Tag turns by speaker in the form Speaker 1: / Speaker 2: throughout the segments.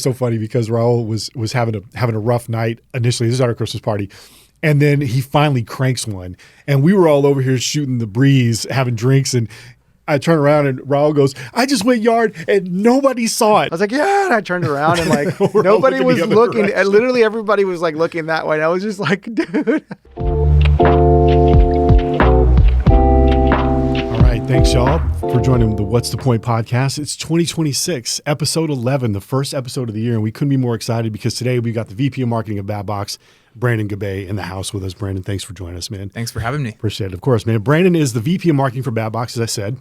Speaker 1: So funny because Raul was having a rough night initially. This is at our Christmas party. And then he finally cranks one. And we were all over here shooting the breeze, having drinks. And I turn around and Raul goes, I just went yard and nobody saw it.
Speaker 2: I was like, yeah. And I turned around and like nobody was looking. And literally everybody was like looking that way. And I was just like, dude.
Speaker 1: Thanks, y'all, for joining the What's the Point podcast. It's 2026, episode 11, the first episode of the year, and we couldn't be more excited because today we got the VP of Marketing of BatBox, Brandon Gabay, in the house with us. Brandon, thanks for joining us, man.
Speaker 3: Thanks for having me.
Speaker 1: Appreciate it, of course, man. Brandon is the VP of Marketing for BatBox, as I said,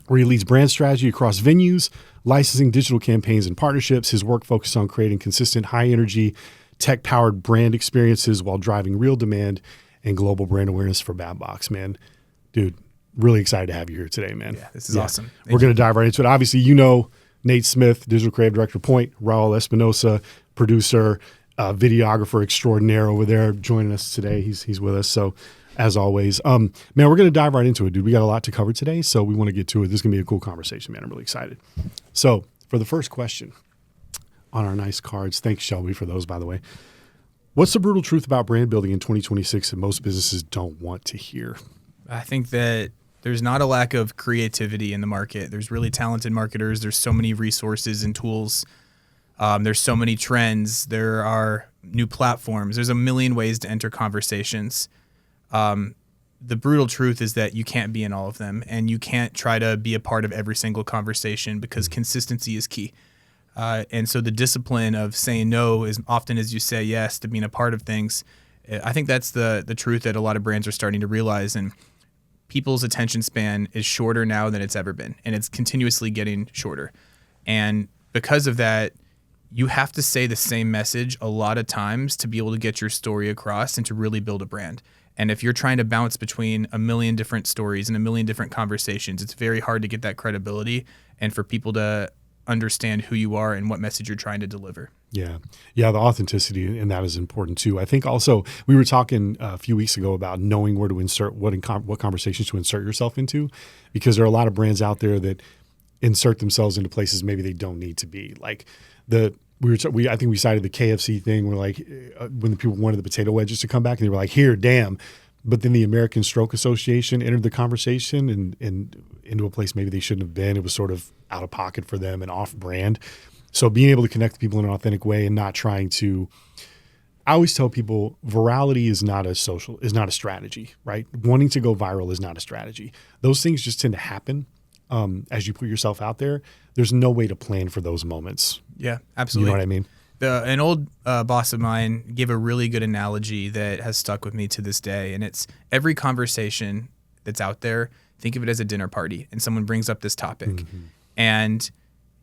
Speaker 1: where he leads brand strategy across venues, licensing, digital campaigns, and partnerships. His work focuses on creating consistent, high-energy, tech-powered brand experiences while driving real demand and global brand awareness for BatBox, man. Dude. Really excited to have you here today, man.
Speaker 3: Yeah, this is awesome.
Speaker 1: We're going to dive right into it. Obviously, you know Nate Smith, Digital Creative Director, Point, Raul Espinosa, producer, videographer extraordinaire over there joining us today. He's with us. So as always, man, we're going to dive right into it, dude. We got a lot to cover today, so we want to get to it. This is going to be a cool conversation, man. I'm really excited. So for the first question on our nice cards, thanks, Shelby, for those, by the way. What's the brutal truth about brand building in 2026 that most businesses don't want to hear?
Speaker 3: I think that there's not a lack of creativity in the market. There's really talented marketers. There's so many resources and tools. There's so many trends. There are new platforms. There's a million ways to enter conversations. The brutal truth is that you can't be in all of them, and you can't try to be a part of every single conversation because consistency is key. And so the discipline of saying no as often as you say yes to being a part of things, I think that's the truth that a lot of brands are starting to realize. And people's attention span is shorter now than it's ever been, and it's continuously getting shorter. And because of that, you have to say the same message a lot of times to be able to get your story across and to really build a brand. And if you're trying to bounce between a million different stories and a million different conversations, it's very hard to get that credibility and for people to understand who you are and what message you're trying to deliver.
Speaker 1: Yeah. The authenticity in that is important too. I think also we were talking a few weeks ago about knowing where to insert what conversations to insert yourself into, because there are a lot of brands out there that insert themselves into places maybe they don't need to be. Like I think we cited the KFC thing where like when the people wanted the potato wedges to come back and they were like, here, damn. But then the American Stroke Association entered the conversation and into a place maybe they shouldn't have been. It was sort of out of pocket for them and off brand. So being able to connect people in an authentic way and not trying to, I always tell people virality is not a strategy, right? Wanting to go viral is not a strategy. Those things just tend to happen as you put yourself out there. There's no way to plan for those moments.
Speaker 3: Yeah, absolutely.
Speaker 1: You know what I mean?
Speaker 3: An old boss of mine gave a really good analogy that has stuck with me to this day. And it's every conversation that's out there, think of it as a dinner party and someone brings up this topic. Mm-hmm. And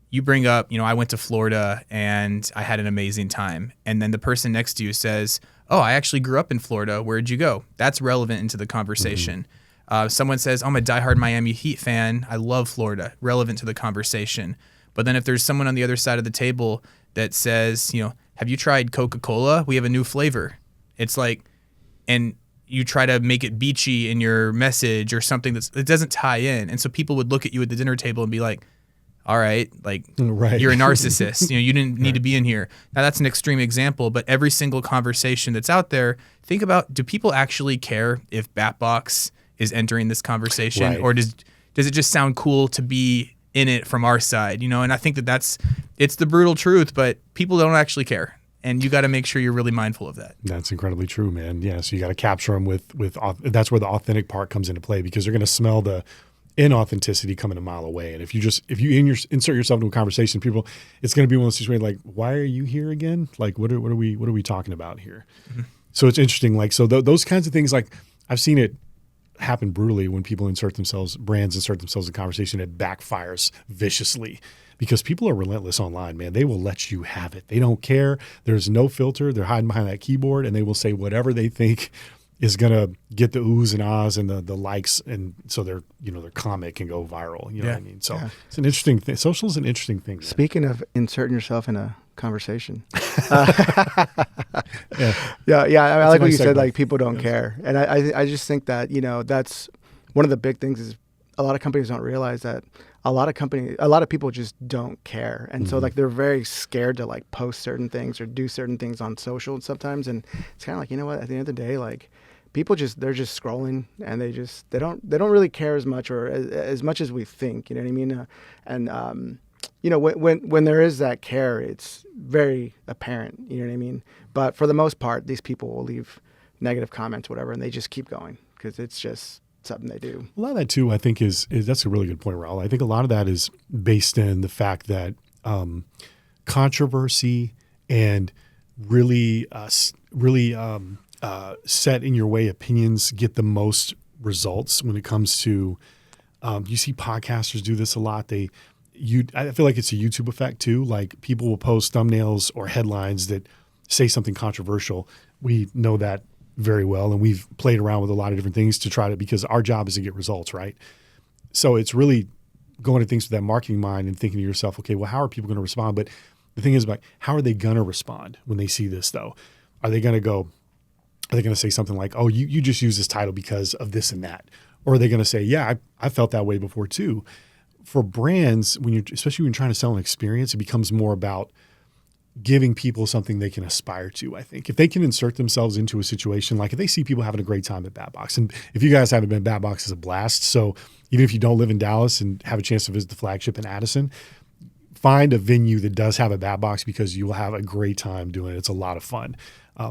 Speaker 3: you bring up, I went to Florida and I had an amazing time. And then the person next to you says, oh, I actually grew up in Florida. Where'd you go? That's relevant into the conversation. Mm-hmm. Someone says, I'm a diehard Miami Heat fan. I love Florida. Relevant to the conversation. But then if there's someone on the other side of the table that says, have you tried Coca-Cola? We have a new flavor. It's like, and you try to make it beachy in your message or something it doesn't tie in. And so people would look at you at the dinner table and be like, all right, like you're a narcissist. You didn't need to be in here. Now that's an extreme example, but every single conversation that's out there, think about, do people actually care if BatBox is entering this conversation, or does it just sound cool to be in it from our side? And I think it's the brutal truth, but people don't actually care. And you got to make sure you're really mindful of that.
Speaker 1: That's incredibly true, man. Yeah. So you got to capture them with that's where the authentic part comes into play, because they're going to smell the inauthenticity coming a mile away. And if you insert yourself into a conversation, people, it's going to be one of those situations like, why are you here again? Like, what are we talking about here? Mm-hmm. So it's interesting. Like, so those kinds of things, like I've seen it happen brutally when people brands insert themselves in conversation. It backfires viciously because people are relentless online, man. They will let you have it. They don't care. There's no filter. They're hiding behind that keyboard and they will say whatever they think is going to get the oohs and ahs and the likes. And so their comment can go viral. You know what I mean? So It's an interesting thing. Social is an interesting thing. Man.
Speaker 2: Speaking of inserting yourself in a conversation.
Speaker 1: Yeah.
Speaker 2: I like what you said, like people don't care. And I just think that, that's one of the big things is a lot of companies don't realize that a lot of people just don't care. And so like they're very scared to like post certain things or do certain things on social sometimes. And it's kind of like, you know what, at the end of the day, like people they're just scrolling and they don't really care as much or as much as we think, you know what I mean? You know, when there is that care, it's very apparent, you know what I mean? But for the most part, these people will leave negative comments, whatever, and they just keep going because it's just something they do.
Speaker 1: A lot of that too, I think is that's a really good point, Raul. I think a lot of that is based in the fact that controversy and really set in your way opinions get the most results when it comes to, you see podcasters do this a lot. I feel like it's a YouTube effect too. Like people will post thumbnails or headlines that say something controversial. We know that very well. And we've played around with a lot of different things to try to, because our job is to get results, right? So it's really going to things with that marketing mind and thinking to yourself, okay, well, how are people going to respond? But the thing is, like, how are they going to respond when they see this though? Are they going to say something like, oh, you just use this title because of this and that? Or are they going to say, yeah, I felt that way before too? For brands, especially when you're trying to sell an experience, it becomes more about giving people something they can aspire to. I think if they can insert themselves into a situation, like if they see people having a great time at Bat Box, and if you guys haven't been, Bat Box is a blast. So even if you don't live in Dallas and have a chance to visit the flagship in Addison, find a venue that does have a Bat Box because you will have a great time doing it. It's a lot of fun.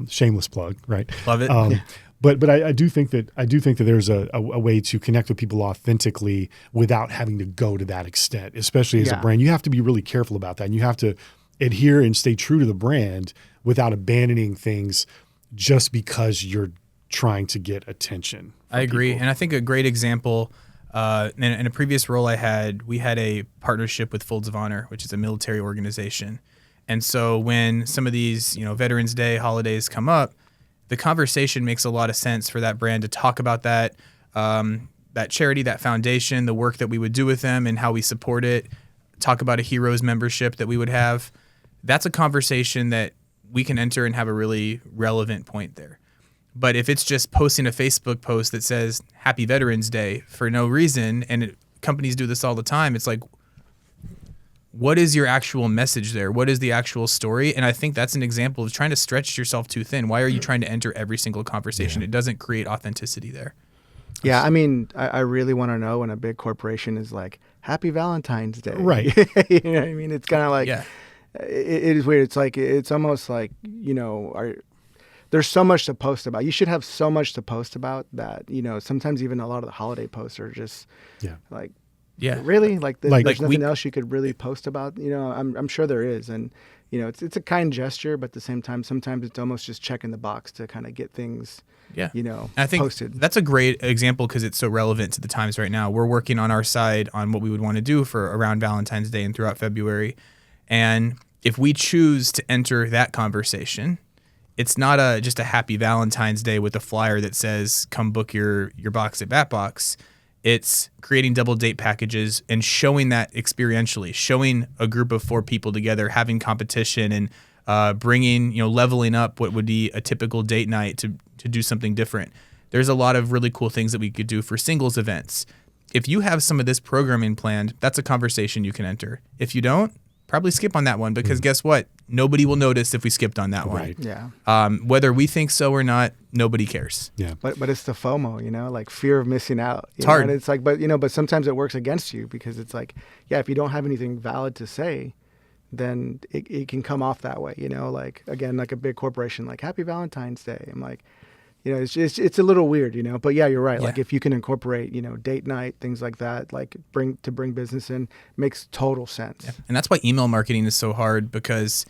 Speaker 1: Shameless plug, right?
Speaker 3: Love it.
Speaker 1: But I do think that there's a way to connect with people authentically without having to go to that extent, especially as a brand. You have to be really careful about that, and you have to adhere and stay true to the brand without abandoning things just because you're trying to get attention.
Speaker 3: I agree, and I think a great example. In a previous role I had, we had a partnership with Folds of Honor, which is a military organization, and so when some of these, Veterans Day holidays come up, the conversation makes a lot of sense for that brand to talk about that charity, that foundation, the work that we would do with them and how we support it, talk about a Heroes membership that we would have. That's a conversation that we can enter and have a really relevant point there. But if it's just posting a Facebook post that says Happy Veterans Day for no reason, and companies do this all the time, it's like, what is your actual message there? What is the actual story? And I think that's an example of trying to stretch yourself too thin. Why are you trying to enter every single conversation? Yeah. It doesn't create authenticity there.
Speaker 2: Yeah, I mean, I really want to know when a big corporation is like, Happy Valentine's Day.
Speaker 1: Right.
Speaker 2: You know what I mean? It's kind of like, it is weird. It's like, it's almost like, there's so much to post about. You should have so much to post about that, sometimes even a lot of the holiday posts are just like, really? Like there's nothing else you could really post about? I'm sure there is. And, it's a kind gesture, but at the same time, sometimes it's almost just checking the box to kind of get things,
Speaker 3: I think
Speaker 2: posted.
Speaker 3: That's a great example because it's so relevant to the times right now. We're working on our side on what we would want to do for around Valentine's Day and throughout February. And if we choose to enter that conversation, it's not just a Happy Valentine's Day with a flyer that says, come book your box at Bat Box. It's creating double date packages and showing that experientially, showing a group of 4 people together, having competition and bringing, leveling up what would be a typical date night to do something different. There's a lot of really cool things that we could do for singles events. If you have some of this programming planned, that's a conversation you can enter. If you don't, probably skip on that one because guess what? Nobody will notice if we skipped on that one.
Speaker 2: Yeah.
Speaker 3: Whether we think so or not, nobody cares.
Speaker 1: Yeah.
Speaker 2: But it's the FOMO, like fear of missing out.
Speaker 3: It's hard.
Speaker 2: And it's like, but sometimes it works against you because it's like, if you don't have anything valid to say, then it can come off that way, like, again, like a big corporation, like Happy Valentine's Day. I'm like, it's a little weird, but yeah, you're right.
Speaker 3: Yeah.
Speaker 2: Like if you can incorporate, date night, things like that, like bring business in, makes total sense.
Speaker 3: Yeah. And that's why email marketing is so hard because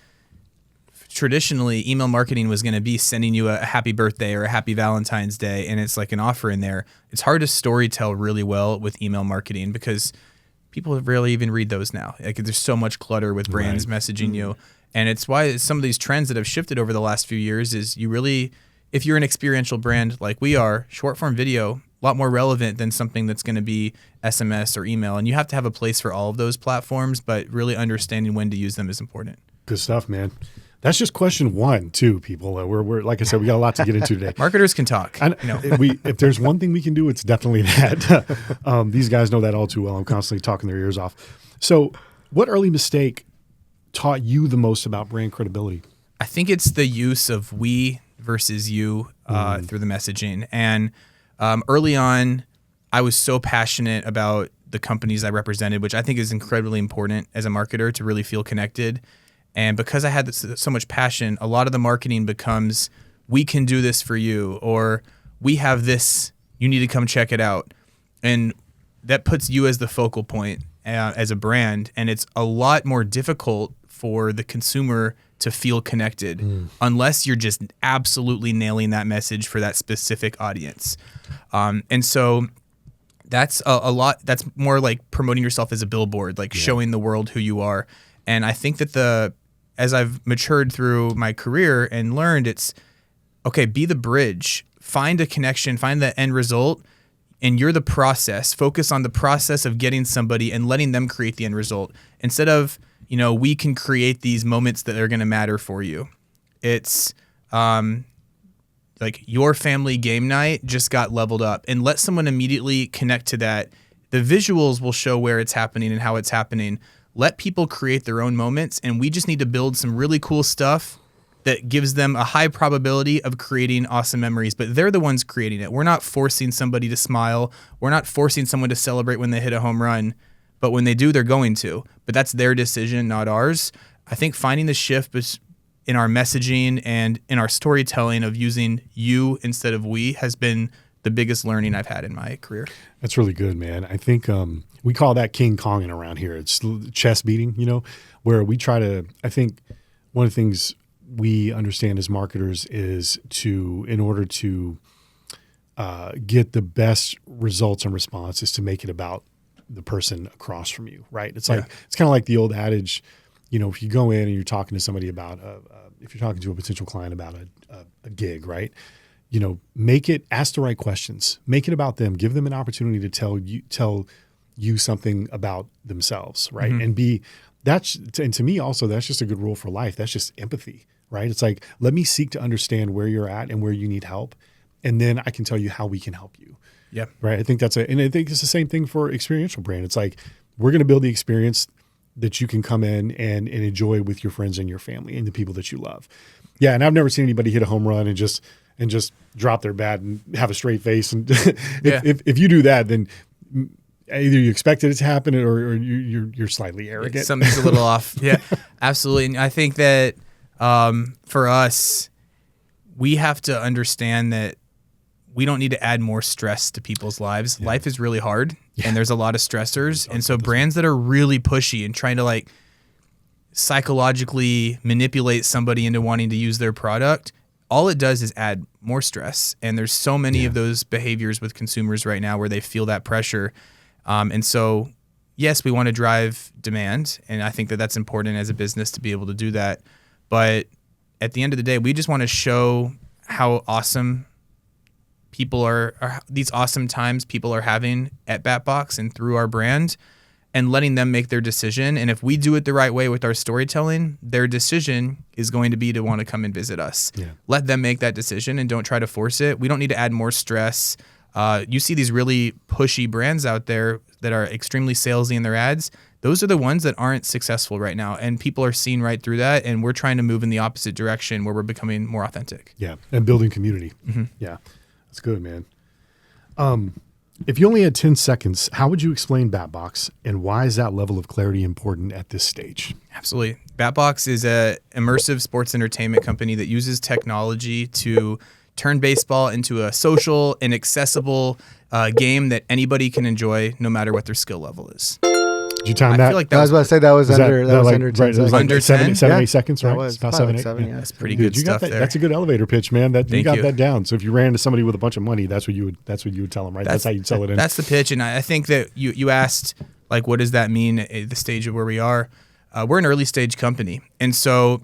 Speaker 3: traditionally email marketing was going to be sending you a happy birthday or a happy Valentine's Day. And it's like an offer in there. It's hard to storytell really well with email marketing because people rarely even read those now. Like there's so much clutter with brands messaging you. And it's why some of these trends that have shifted over the last few years is if you're an experiential brand like we are, short form video, a lot more relevant than something that's going to be SMS or email. And you have to have a place for all of those platforms, but really understanding when to use them is important.
Speaker 1: Good stuff, man. That's just question one, too, people. We're like I said, we got a lot to get into today.
Speaker 3: Marketers can talk.
Speaker 1: If there's one thing we can do, it's definitely that. These guys know that all too well. I'm constantly talking their ears off. So, what early mistake taught you the most about brand credibility?
Speaker 3: I think it's the use of we versus you through the messaging. And early on, I was so passionate about the companies I represented, which I think is incredibly important as a marketer to really feel connected. And because I had so much passion, a lot of the marketing becomes, we can do this for you, or we have this, you need to come check it out. And that puts you as the focal point as a brand. And it's a lot more difficult for the consumer to feel connected unless you're just absolutely nailing that message for that specific audience. And so that's a lot, that's more like promoting yourself as a billboard, like showing the world who you are. And I think that as I've matured through my career and learned, it's okay, be the bridge, find a connection, find the end result, and you're the process. Focus on the process of getting somebody and letting them create the end result. Instead of, we can create these moments that are going to matter for you. It's like your family game night just got leveled up, and let someone immediately connect to that. The visuals will show where it's happening and how it's happening. Let people create their own moments, and we just need to build some really cool stuff that gives them a high probability of creating awesome memories, but they're the ones creating it. We're not forcing somebody to smile. We're not forcing someone to celebrate when they hit a home run, but when they do, they're going to. But that's their decision, not ours. I think finding the shift in our messaging and in our storytelling of using you instead of we has been the biggest learning I've had in my career.
Speaker 1: That's really good, man. I think we call that King Konging around here. It's chest beating, where we try to, I think one of the things we understand as marketers is in order to get the best results and response is to make it about the person across from you, right? It's like, it's kind of like the old adage, if you go in and you're talking to somebody about, if you're talking to a potential client about a gig, right? Ask the right questions, make it about them, give them an opportunity to tell you something about themselves, right? Mm-hmm. And to me also, that's just a good rule for life. That's just empathy, right? It's like, let me seek to understand where you're at and where you need help. And then I can tell you how we can help you.
Speaker 3: Yeah.
Speaker 1: Right. I think and I think it's the same thing for experiential brand. It's like, we're going to build the experience that you can come in and enjoy with your friends and your family and the people that you love. Yeah. And I've never seen anybody hit a home run and just drop their bat and have a straight face. And if you do that, then either you expected it to happen or you're slightly arrogant.
Speaker 3: Something's a little off. Yeah, absolutely. And I think that for us, we have to understand that we don't need to add more stress to people's lives. Yeah. Life is really hard and there's a lot of stressors. And so brands that are really pushy and trying to psychologically manipulate somebody into wanting to use their product, all it does is add more stress. And there's so many of those behaviors with consumers right now where they feel that pressure. And so, yes, we want to drive demand. And I think that that's important as a business to be able to do that. But at the end of the day, we just want to show how awesome people are these awesome times people are having at BatBox and through our brand, and letting them make their decision. And if we do it the right way with our storytelling, their decision is going to be to want to come and visit us. Yeah. Let them make that decision and don't try to force it. We don't need to add more stress. You see these really pushy brands out there that are extremely salesy in their ads. Those are the ones that aren't successful right now. And people are seeing right through that. And we're trying to move in the opposite direction where we're becoming more authentic.
Speaker 1: Yeah. And building community. Mm-hmm. Yeah. That's good, man. If you only had 10 seconds, how would you explain BatBox, and why is that level of clarity important at this stage?
Speaker 3: Absolutely. BatBox is an immersive sports entertainment company that uses technology to turn baseball into a social and accessible game that anybody can enjoy no matter what their skill level is.
Speaker 1: Did you time that?
Speaker 2: I feel like I was about to say that was under 10
Speaker 1: right,
Speaker 2: seconds.
Speaker 3: Under 10?
Speaker 1: 7, 8 seconds, right?
Speaker 2: Was
Speaker 1: about 7, 8.
Speaker 2: Seven,
Speaker 1: yeah.
Speaker 3: That's pretty good stuff there.
Speaker 1: That's a good elevator pitch, man. You got that down. So if you ran into somebody with a bunch of money, that's what you would tell them, right? That's how you'd sell it in.
Speaker 3: That's the pitch. And I think that you asked, what does that mean at the stage of where we are? We're an early stage company. And so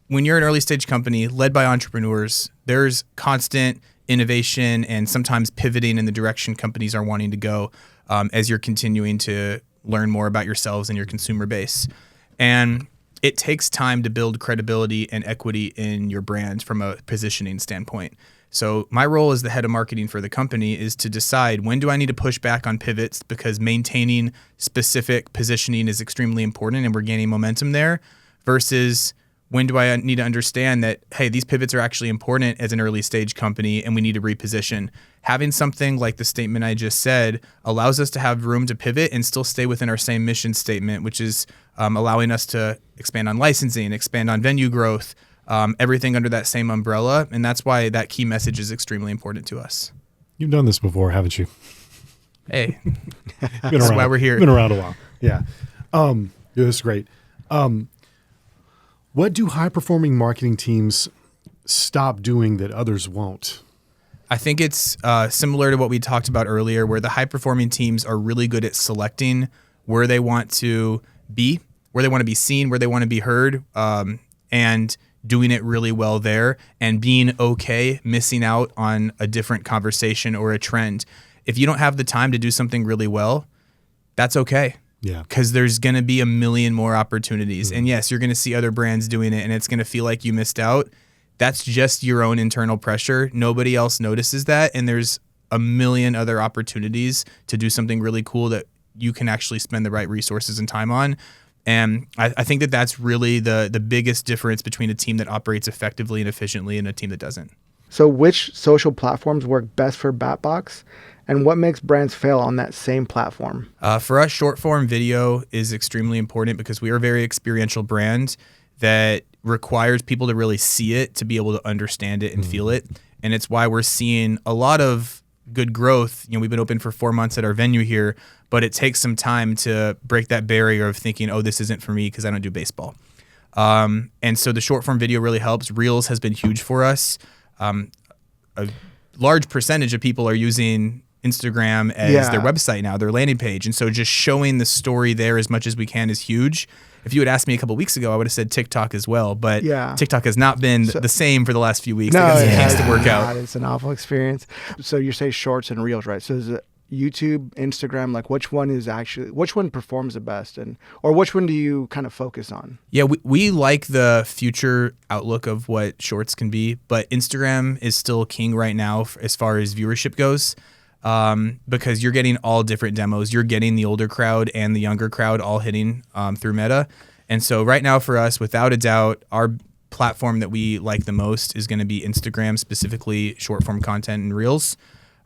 Speaker 3: when you're an early stage company led by entrepreneurs, there's constant innovation and sometimes pivoting in the direction companies are wanting to go as you're continuing to learn more about yourselves and your consumer base. And it takes time to build credibility and equity in your brand from a positioning standpoint. So my role as the head of marketing for the company is to decide, when do I need to push back on pivots because maintaining specific positioning is extremely important and we're gaining momentum there, versus when do I need to understand that, hey, these pivots are actually important as an early stage company and we need to reposition. Having something like the statement I just said allows us to have room to pivot and still stay within our same mission statement, which is allowing us to expand on licensing, expand on venue growth, everything under that same umbrella. And that's why that key message is extremely important to us.
Speaker 1: You've done this before, haven't you?
Speaker 3: Hey,
Speaker 1: That's
Speaker 3: that's why we're here.
Speaker 1: Been around a while. Yeah. Yeah, this is great. What do high-performing marketing teams stop doing that others won't?
Speaker 3: I think it's similar to what we talked about earlier, where the high-performing teams are really good at selecting where they want to be, where they want to be seen, where they want to be heard, and doing it really well there, and being okay missing out on a different conversation or a trend. If you don't have the time to do something really well, that's okay.
Speaker 1: Yeah.
Speaker 3: Because there's going to be a million more opportunities. Mm-hmm. And yes, you're going to see other brands doing it and it's going to feel like you missed out. That's just your own internal pressure. Nobody else notices that. And there's a million other opportunities to do something really cool that you can actually spend the right resources and time on. And I think that that's really the biggest difference between a team that operates effectively and efficiently and a team that doesn't.
Speaker 2: So which social platforms work best for BatBox, and what makes brands fail on that same platform?
Speaker 3: For us, short form video is extremely important because we are a very experiential brand that requires people to really see it to be able to understand it and feel it. And it's why we're seeing a lot of good growth. You know, we've been open for 4 months at our venue here, but it takes some time to break that barrier of thinking, oh, this isn't for me because I don't do baseball. And so the short form video really helps. Reels has been huge for us. A large percentage of people are using Instagram as their website now, their landing page. And so just showing the story there as much as we can is huge. If you had asked me a couple of weeks ago, I would have said TikTok as well. But TikTok has not been the same for the last few weeks.
Speaker 2: No,
Speaker 3: it has to work out.
Speaker 2: It's an awful experience. So you say shorts and reels, right? So is it YouTube, Instagram, like which one performs the best, or which one do you kind of focus on?
Speaker 3: Yeah, we like the future outlook of what shorts can be, but Instagram is still king right now as far as viewership goes. Because you're getting all different demos. You're getting the older crowd and the younger crowd all hitting through Meta. And so right now for us, without a doubt, our platform that we like the most is going to be Instagram, specifically short form content and Reels.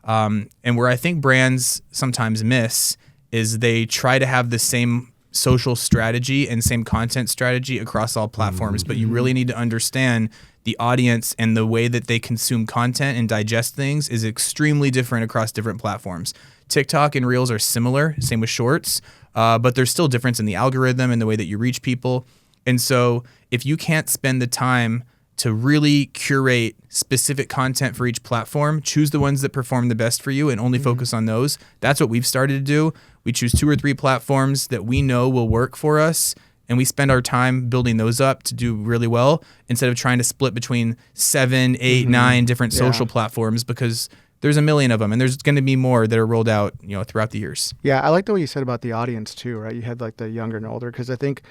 Speaker 3: And where I think brands sometimes miss is they try to have the same social strategy and same content strategy across all platforms, but you really need to understand the audience and the way that they consume content and digest things is extremely different across different platforms. TikTok and Reels are similar, same with Shorts, but there's still difference in the algorithm and the way that you reach people. And so if you can't spend the time to really curate specific content for each platform, choose the ones that perform the best for you and only focus on those. That's what we've started to do. We choose 2 or 3 platforms that we know will work for us, and we spend our time building those up to do really well instead of trying to split between 7, 8, 9 different social platforms, because there's a million of them and there's going to be more that are rolled out, throughout the years.
Speaker 2: Yeah, I like the way you said about the audience too, right? You had like the younger and older, because I think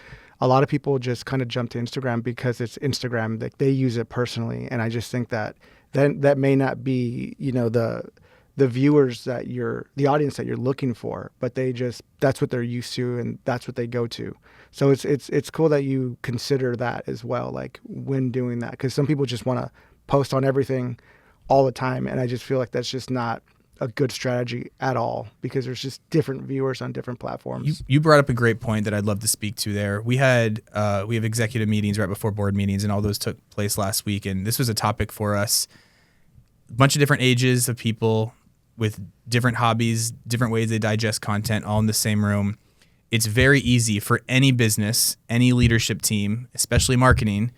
Speaker 2: a lot of people just kind of jump to Instagram because it's Instagram, that they use it personally. And I just think that may not be, the viewers the audience that you're looking for, but that's what they're used to and that's what they go to. So it's cool that you consider that as well, like when doing that, because some people just want to post on everything all the time. And I just feel like that's just not a good strategy at all, because there's just different viewers on different platforms.
Speaker 3: You brought up a great point that I'd love to speak to there. We have executive meetings right before board meetings, and all those took place last week. And this was a topic for us. A bunch of different ages of people with different hobbies, different ways they digest content, all in the same room. It's very easy for any business, any leadership team, especially marketing,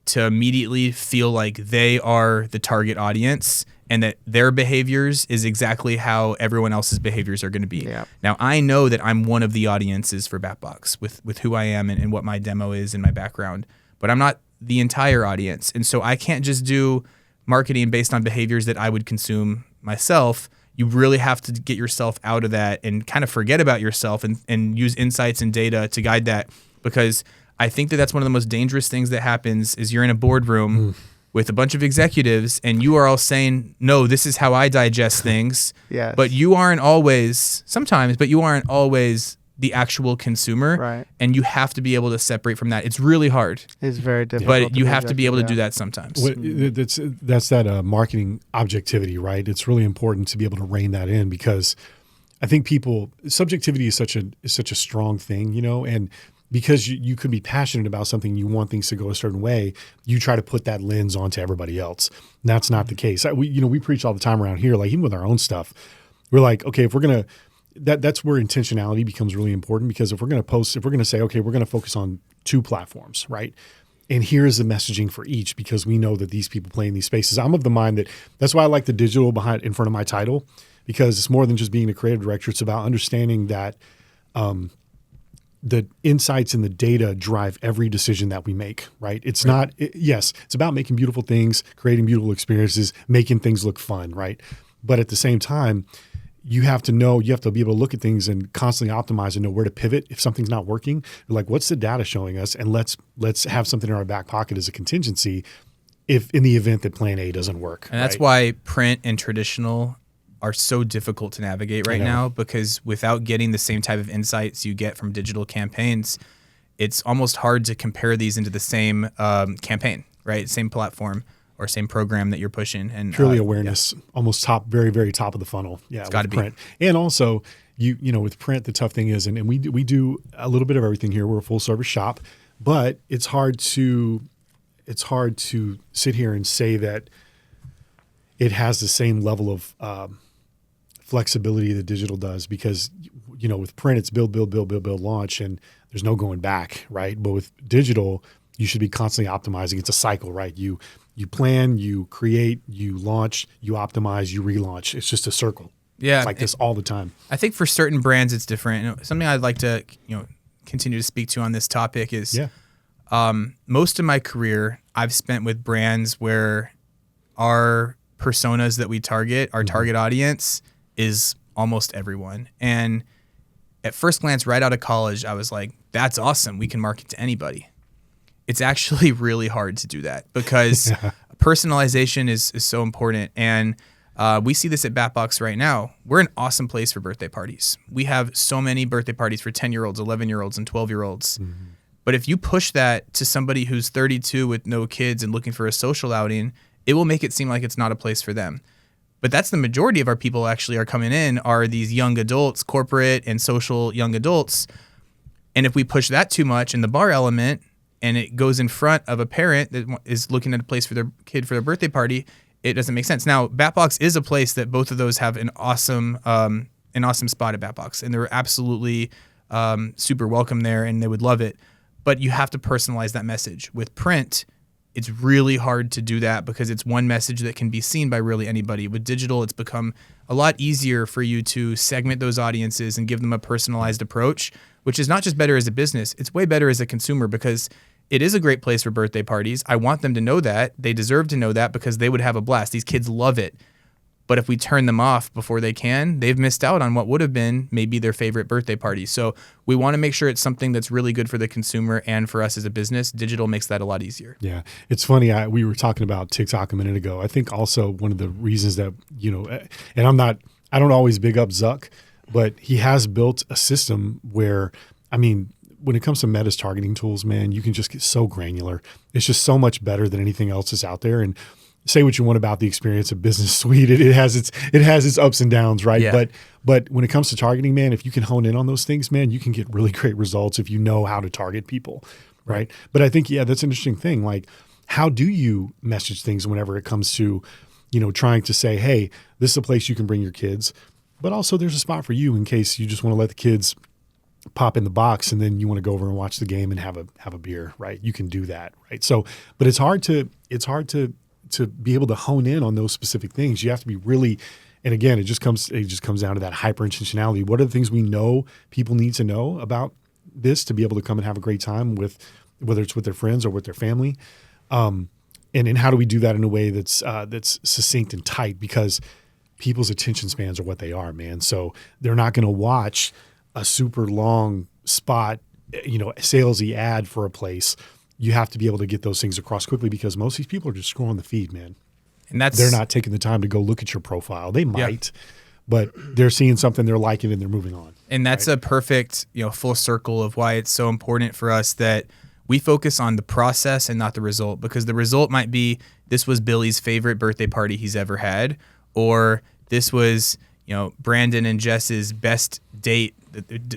Speaker 3: to immediately feel like they are the target audience and that their behaviors is exactly how everyone else's behaviors are going to be.
Speaker 2: Yeah.
Speaker 3: Now, I know that I'm one of the audiences for BatBox with who I am and what my demo is and my background, but I'm not the entire audience. And so I can't just do marketing based on behaviors that I would consume myself. You really have to get yourself out of that and kind of forget about yourself and use insights and data to guide that, because I think that that's one of the most dangerous things that happens is you're in a boardroom with a bunch of executives and you are all saying, no, this is how I digest things.
Speaker 2: Yes.
Speaker 3: But you aren't always, sometimes, but you aren't always the actual consumer.
Speaker 2: Right.
Speaker 3: And you have to be able to separate from that. It's really hard,
Speaker 2: It's very difficult.
Speaker 3: but you have to be able to
Speaker 2: yeah.
Speaker 3: do that sometimes.
Speaker 1: That's that marketing objectivity, right? It's really important to be able to rein that in because I think subjectivity is such a strong thing, you know, and because you could be passionate about something, you want things to go a certain way, you try to put that lens onto everybody else. And that's not the case. We preach all the time around here, like even with our own stuff, we're like, okay, if we're going to, that's where intentionality becomes really important because if we're going to say, okay, we're going to focus on 2 platforms, right? And here's the messaging for each because we know that these people play in these spaces. I'm of the mind that's why I like the digital in front of my title because it's more than just being a creative director. It's about understanding that the insights and the data drive every decision that we make, right? It's not, yes, it's about making beautiful things, creating beautiful experiences, making things look fun, right? But at the same time, you have to be able to look at things and constantly optimize and know where to pivot. If something's not working, you're like, what's the data showing us? And let's have something in our back pocket as a contingency if in the event that plan A doesn't work.
Speaker 3: And that's why print and traditional are so difficult to navigate right now because without getting the same type of insights you get from digital campaigns, it's almost hard to compare these into the same campaign, right? Same platform or same program that you're pushing. And
Speaker 1: truly awareness, almost very, very top of the funnel. Yeah,
Speaker 3: it's got to be.
Speaker 1: Print. And also, you know, with print, the tough thing is, and we do a little bit of everything here. We're a full service shop, but it's hard to sit here and say that it has the same level of flexibility that digital does because, you know, with print, it's build, launch, and there's no going back, right? But with digital, you should be constantly optimizing. It's a cycle, right? You plan, you create, you launch, you optimize, you relaunch. It's just a circle.
Speaker 3: Yeah.
Speaker 1: It's like this all the time.
Speaker 3: I think for certain brands, it's different. And something I'd like to, continue to speak to on this topic is most of my career I've spent with brands where our personas that we target, our target audience is almost everyone. And at first glance, right out of college, I was like, that's awesome. We can market to anybody. It's actually really hard to do that because personalization is so important. And we see this at BatBox right now. We're an awesome place for birthday parties. We have so many birthday parties for 10-year-olds, 11-year-olds, and 12-year-olds. Mm-hmm. But if you push that to somebody who's 32 with no kids and looking for a social outing, it will make it seem like it's not a place for them. But that's the majority of our people actually are coming in are these young adults, corporate and social young adults. And if we push that too much in the bar element and it goes in front of a parent that is looking at a place for their kid for their birthday party, it doesn't make sense. Now, BatBox is a place that both of those have an awesome spot at BatBox. And they're absolutely super welcome there and they would love it. But you have to personalize that message. With print, it's really hard to do that because it's one message that can be seen by really anybody. With digital, it's become a lot easier for you to segment those audiences and give them a personalized approach, which is not just better as a business, it's way better as a consumer because it is a great place for birthday parties. I want them to know that. They deserve to know that because they would have a blast. These kids love it. But if we turn them off before they can, they've missed out on what would have been maybe their favorite birthday party. So we want to make sure it's something that's really good for the consumer and for us as a business. Digital makes that a lot easier.
Speaker 1: Yeah. It's funny. We were talking about TikTok a minute ago. I think also one of the reasons that, and I don't always big up Zuck, but he has built a system where, when it comes to Meta's targeting tools, man, you can just get so granular. It's just so much better than anything else that's out there. And say what you want about the experience of Business Suite. It has its ups and downs, right?
Speaker 3: Yeah.
Speaker 1: But when it comes to targeting, man, if you can hone in on those things, man, you can get really great results if you know how to target people, right? But I think, that's an interesting thing. Like, how do you message things whenever it comes to, trying to say, hey, this is a place you can bring your kids, but also there's a spot for you in case you just want to let the kids pop in the box and then you want to go over and watch the game and have a beer, right? You can do that, right? So, but it's hard to be able to hone in on those specific things. You have to be really, and again, it just comes down to that hyper intentionality. What are the things we know people need to know about this to be able to come and have a great time with, whether it's with their friends or with their family, and how do we do that in a way that's succinct and tight, because people's attention spans are what they are, man. So they're not going to watch a super long spot salesy ad for a place, you have to be able to get those things across quickly because most of these people are just scrolling the feed, man.
Speaker 3: And
Speaker 1: they're not taking the time to go look at your profile. They might, but they're seeing something, they're liking it, and they're moving on.
Speaker 3: And that's a perfect, full circle of why it's so important for us that we focus on the process and not the result, because the result might be this was Billy's favorite birthday party he's ever had, or this was, Brandon and Jess's best date,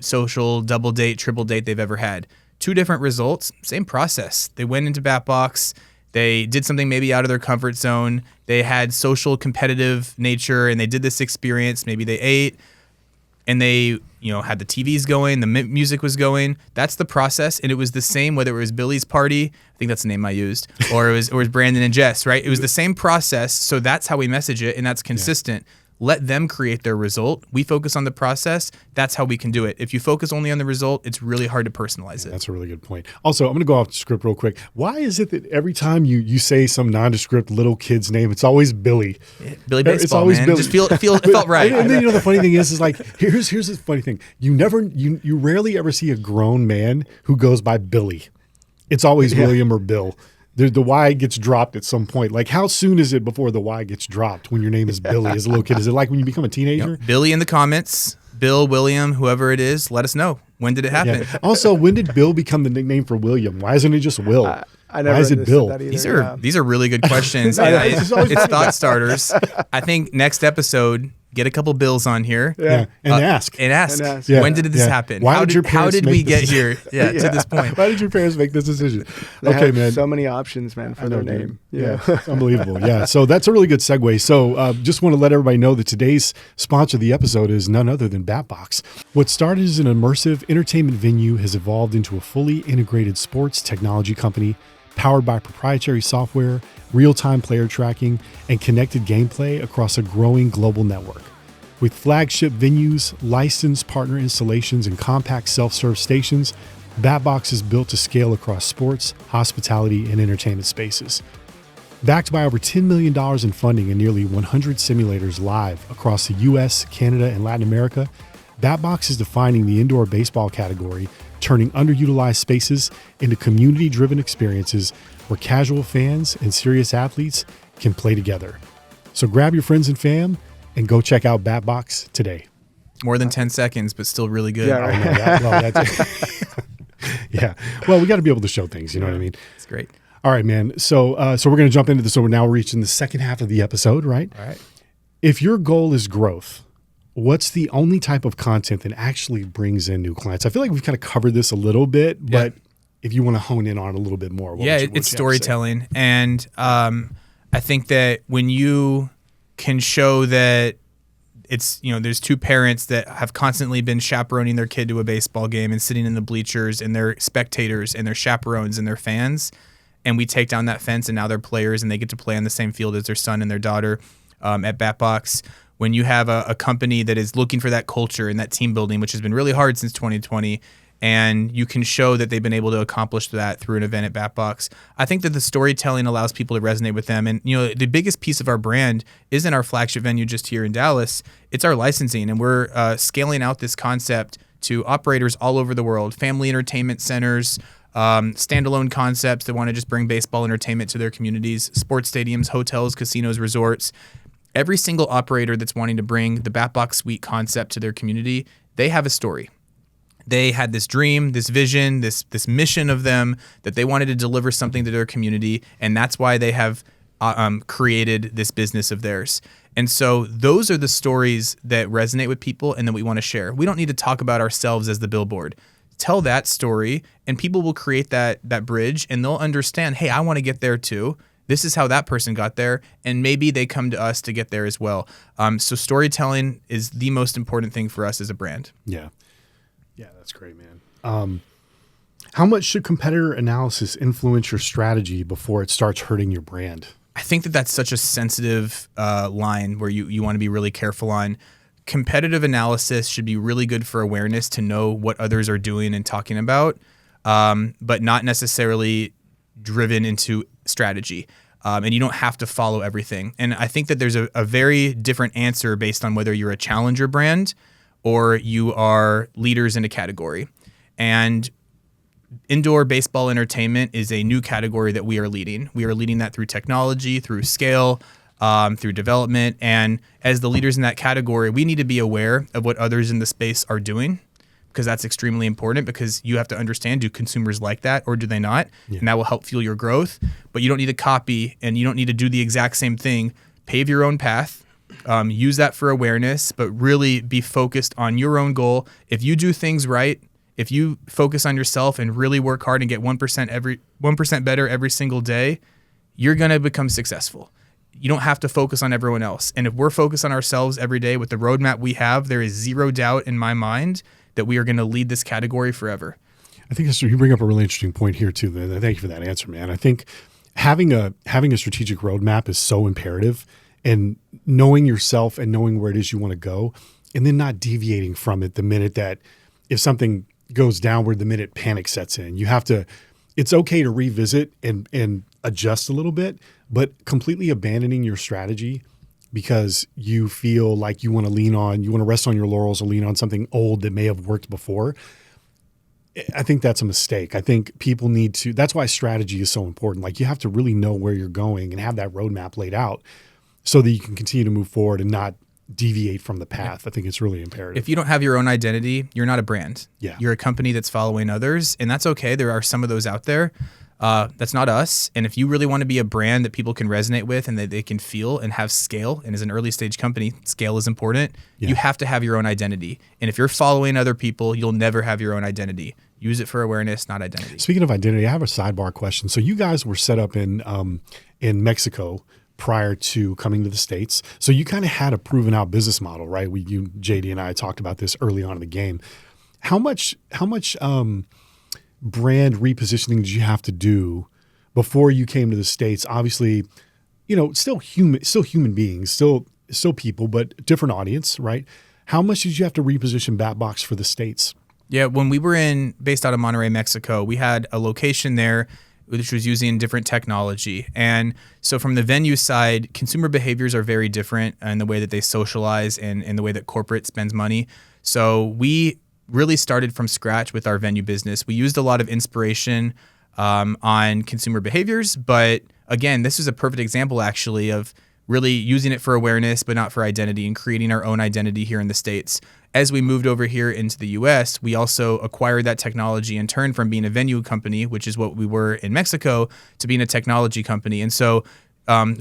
Speaker 3: social double date, triple date they've ever had. Two different results, same process. They went into BatBox. They did something maybe out of their comfort zone. They had social competitive nature and they did this experience. Maybe they ate and they, had the TVs going, the music was going. That's the process. And it was the same whether it was Billy's party, I think that's the name I used, or it was Brandon and Jess, right? It was the same process. So that's how we message it and that's consistent. Yeah. Let them create their result. We focus on the process. That's how we can do it. If you focus only on the result, it's really hard to personalize it.
Speaker 1: That's a really good point. Also, I'm going to go off script real quick. Why is it that every time you say some nondescript little kid's name, it's always Billy?
Speaker 3: Billy Baseball,
Speaker 1: it's always
Speaker 3: man.
Speaker 1: Billy.
Speaker 3: Just it felt right.
Speaker 1: And then the funny thing is like, here's the funny thing. You rarely ever see a grown man who goes by Billy. It's always William or Bill. The Y gets dropped at some point. Like, how soon is it before the Y gets dropped when your name is Billy as a little kid? Is it like when you become a teenager?
Speaker 3: Billy in the comments, Bill, William, whoever it is, let us know. When did it happen?
Speaker 1: Yeah. Also, when did Bill become the nickname for William? Why isn't it just Will?
Speaker 2: I never
Speaker 1: Why is it Bill?
Speaker 3: These are really good questions. It's thought starters. I think next episode, get a couple Bills on here.
Speaker 1: Yeah. And ask.
Speaker 3: Yeah. When did this happen? How did we get here to this point?
Speaker 1: Why did your parents make this decision?
Speaker 2: They have so many options, man, for their name.
Speaker 1: Yeah. It's unbelievable. Yeah. So that's a really good segue. So just want to let everybody know that today's sponsor of the episode is none other than BatBox. What started as an immersive entertainment venue has evolved into a fully integrated sports technology company powered by proprietary software, real-time player tracking, and connected gameplay across a growing global network. With flagship venues, licensed partner installations, and compact self-serve stations, BatBox is built to scale across sports, hospitality, and entertainment spaces. Backed by over $10 million in funding and nearly 100 simulators live across the US, Canada, and Latin America, BatBox is defining the indoor baseball category, turning underutilized spaces into community-driven experiences where casual fans and serious athletes can play together. So grab your friends and fam and go check out BatBox today.
Speaker 3: More than 10 seconds, but still really good.
Speaker 2: Yeah, right.
Speaker 1: Yeah. Well, we got to be able to show things. You know what I mean?
Speaker 3: It's great.
Speaker 1: All right, man. So we're going to jump into this. So we're now reaching the second half of the episode, right?
Speaker 3: All right.
Speaker 1: If your goal is growth, what's the only type of content that actually brings in new clients? I feel like we've kind of covered this a little bit, but if you want to hone in on it a little bit more.
Speaker 3: It's storytelling. And I think that when you can show that it's, there's two parents that have constantly been chaperoning their kid to a baseball game and sitting in the bleachers and they're spectators and they're chaperones and they're fans. And we take down that fence and now they're players and they get to play on the same field as their son and their daughter at BatBox. When you have a company that is looking for that culture and that team building, which has been really hard since 2020, and you can show that they've been able to accomplish that through an event at BatBox, I think that the storytelling allows people to resonate with them. And the biggest piece of our brand isn't our flagship venue just here in Dallas. It's our licensing, and we're scaling out this concept to operators all over the world, family entertainment centers, standalone concepts that want to just bring baseball entertainment to their communities, sports stadiums, hotels, casinos, resorts. Every single operator that's wanting to bring the BatBox Suite concept to their community, they have a story. They had this dream, this vision, this mission of them that they wanted to deliver something to their community, and that's why they have created this business of theirs. And so those are the stories that resonate with people and that we want to share. We don't need to talk about ourselves as the billboard. Tell that story, and people will create that bridge, and they'll understand, hey, I want to get there too. This is how that person got there, and maybe they come to us to get there as well. So storytelling is the most important thing for us as a brand.
Speaker 1: Yeah. Yeah, that's great, man. How much should competitor analysis influence your strategy before it starts hurting your brand?
Speaker 3: I think that that's such a sensitive line where you want to be really careful on. Competitive analysis should be really good for awareness to know what others are doing and talking about, but not necessarily driven into strategy. And you don't have to follow everything. And I think that there's a very different answer based on whether you're a challenger brand or you are leaders in a category. And indoor baseball entertainment is a new category that we are leading. We are leading that through technology, through scale, through development. And as the leaders in that category, we need to be aware of what others in the space are doing, because that's extremely important, because you have to understand, do consumers like that or do they not? Yeah. And that will help fuel your growth. But you don't need to copy, and you don't need to do the exact same thing. Pave your own path. Use that for awareness, but really be focused on your own goal. If you do things right, if you focus on yourself and really work hard and get 1% better every single day, you're going to become successful. You don't have to focus on everyone else. And if we're focused on ourselves every day with the roadmap we have, there is zero doubt in my mind that we are going to lead this category forever.
Speaker 1: I think you bring up a really interesting point here too. Thank you for that answer, man. I think having a strategic roadmap is so imperative, and knowing yourself and knowing where it is you want to go, and then not deviating from it the minute that if something goes downward, the minute panic sets in. You have to, it's okay to revisit and adjust a little bit, but completely abandoning your strategy because you feel like you want to you want to rest on your laurels or lean on something old that may have worked before. I think that's a mistake. I think people need to, that's why strategy is so important. Like, you have to really know where you're going and have that roadmap laid out so that you can continue to move forward and not deviate from the path. I think it's really imperative.
Speaker 3: If you don't have your own identity, you're not a brand.
Speaker 1: Yeah.
Speaker 3: You're a company that's following others, and that's okay. There are some of those out there. That's not us. And if you really want to be a brand that people can resonate with and that they can feel and have scale, and as an early stage company, scale is important, you have to have your own identity. And if you're following other people, you'll never have your own identity. Use it for awareness, not identity.
Speaker 1: Speaking of identity, I have a sidebar question. So you guys were set up in Mexico prior to coming to the States. So you kind of had a proven out business model, right? JD and I talked about this early on in the game. How much brand repositioning did you have to do before you came to the States? Obviously, still human beings, still people, but different audience, right? How much did you have to reposition BatBox for the States?
Speaker 3: Yeah, when we were based out of Monterrey, Mexico, we had a location there which was using different technology. And so from the venue side, consumer behaviors are very different in the way that they socialize and in the way that corporate spends money. So we really started from scratch with our venue business. We used a lot of inspiration on consumer behaviors, but again, this is a perfect example actually of really using it for awareness, but not for identity, and creating our own identity here in the States. As we moved over here into the US, we also acquired that technology and turned from being a venue company, which is what we were in Mexico, to being a technology company. And so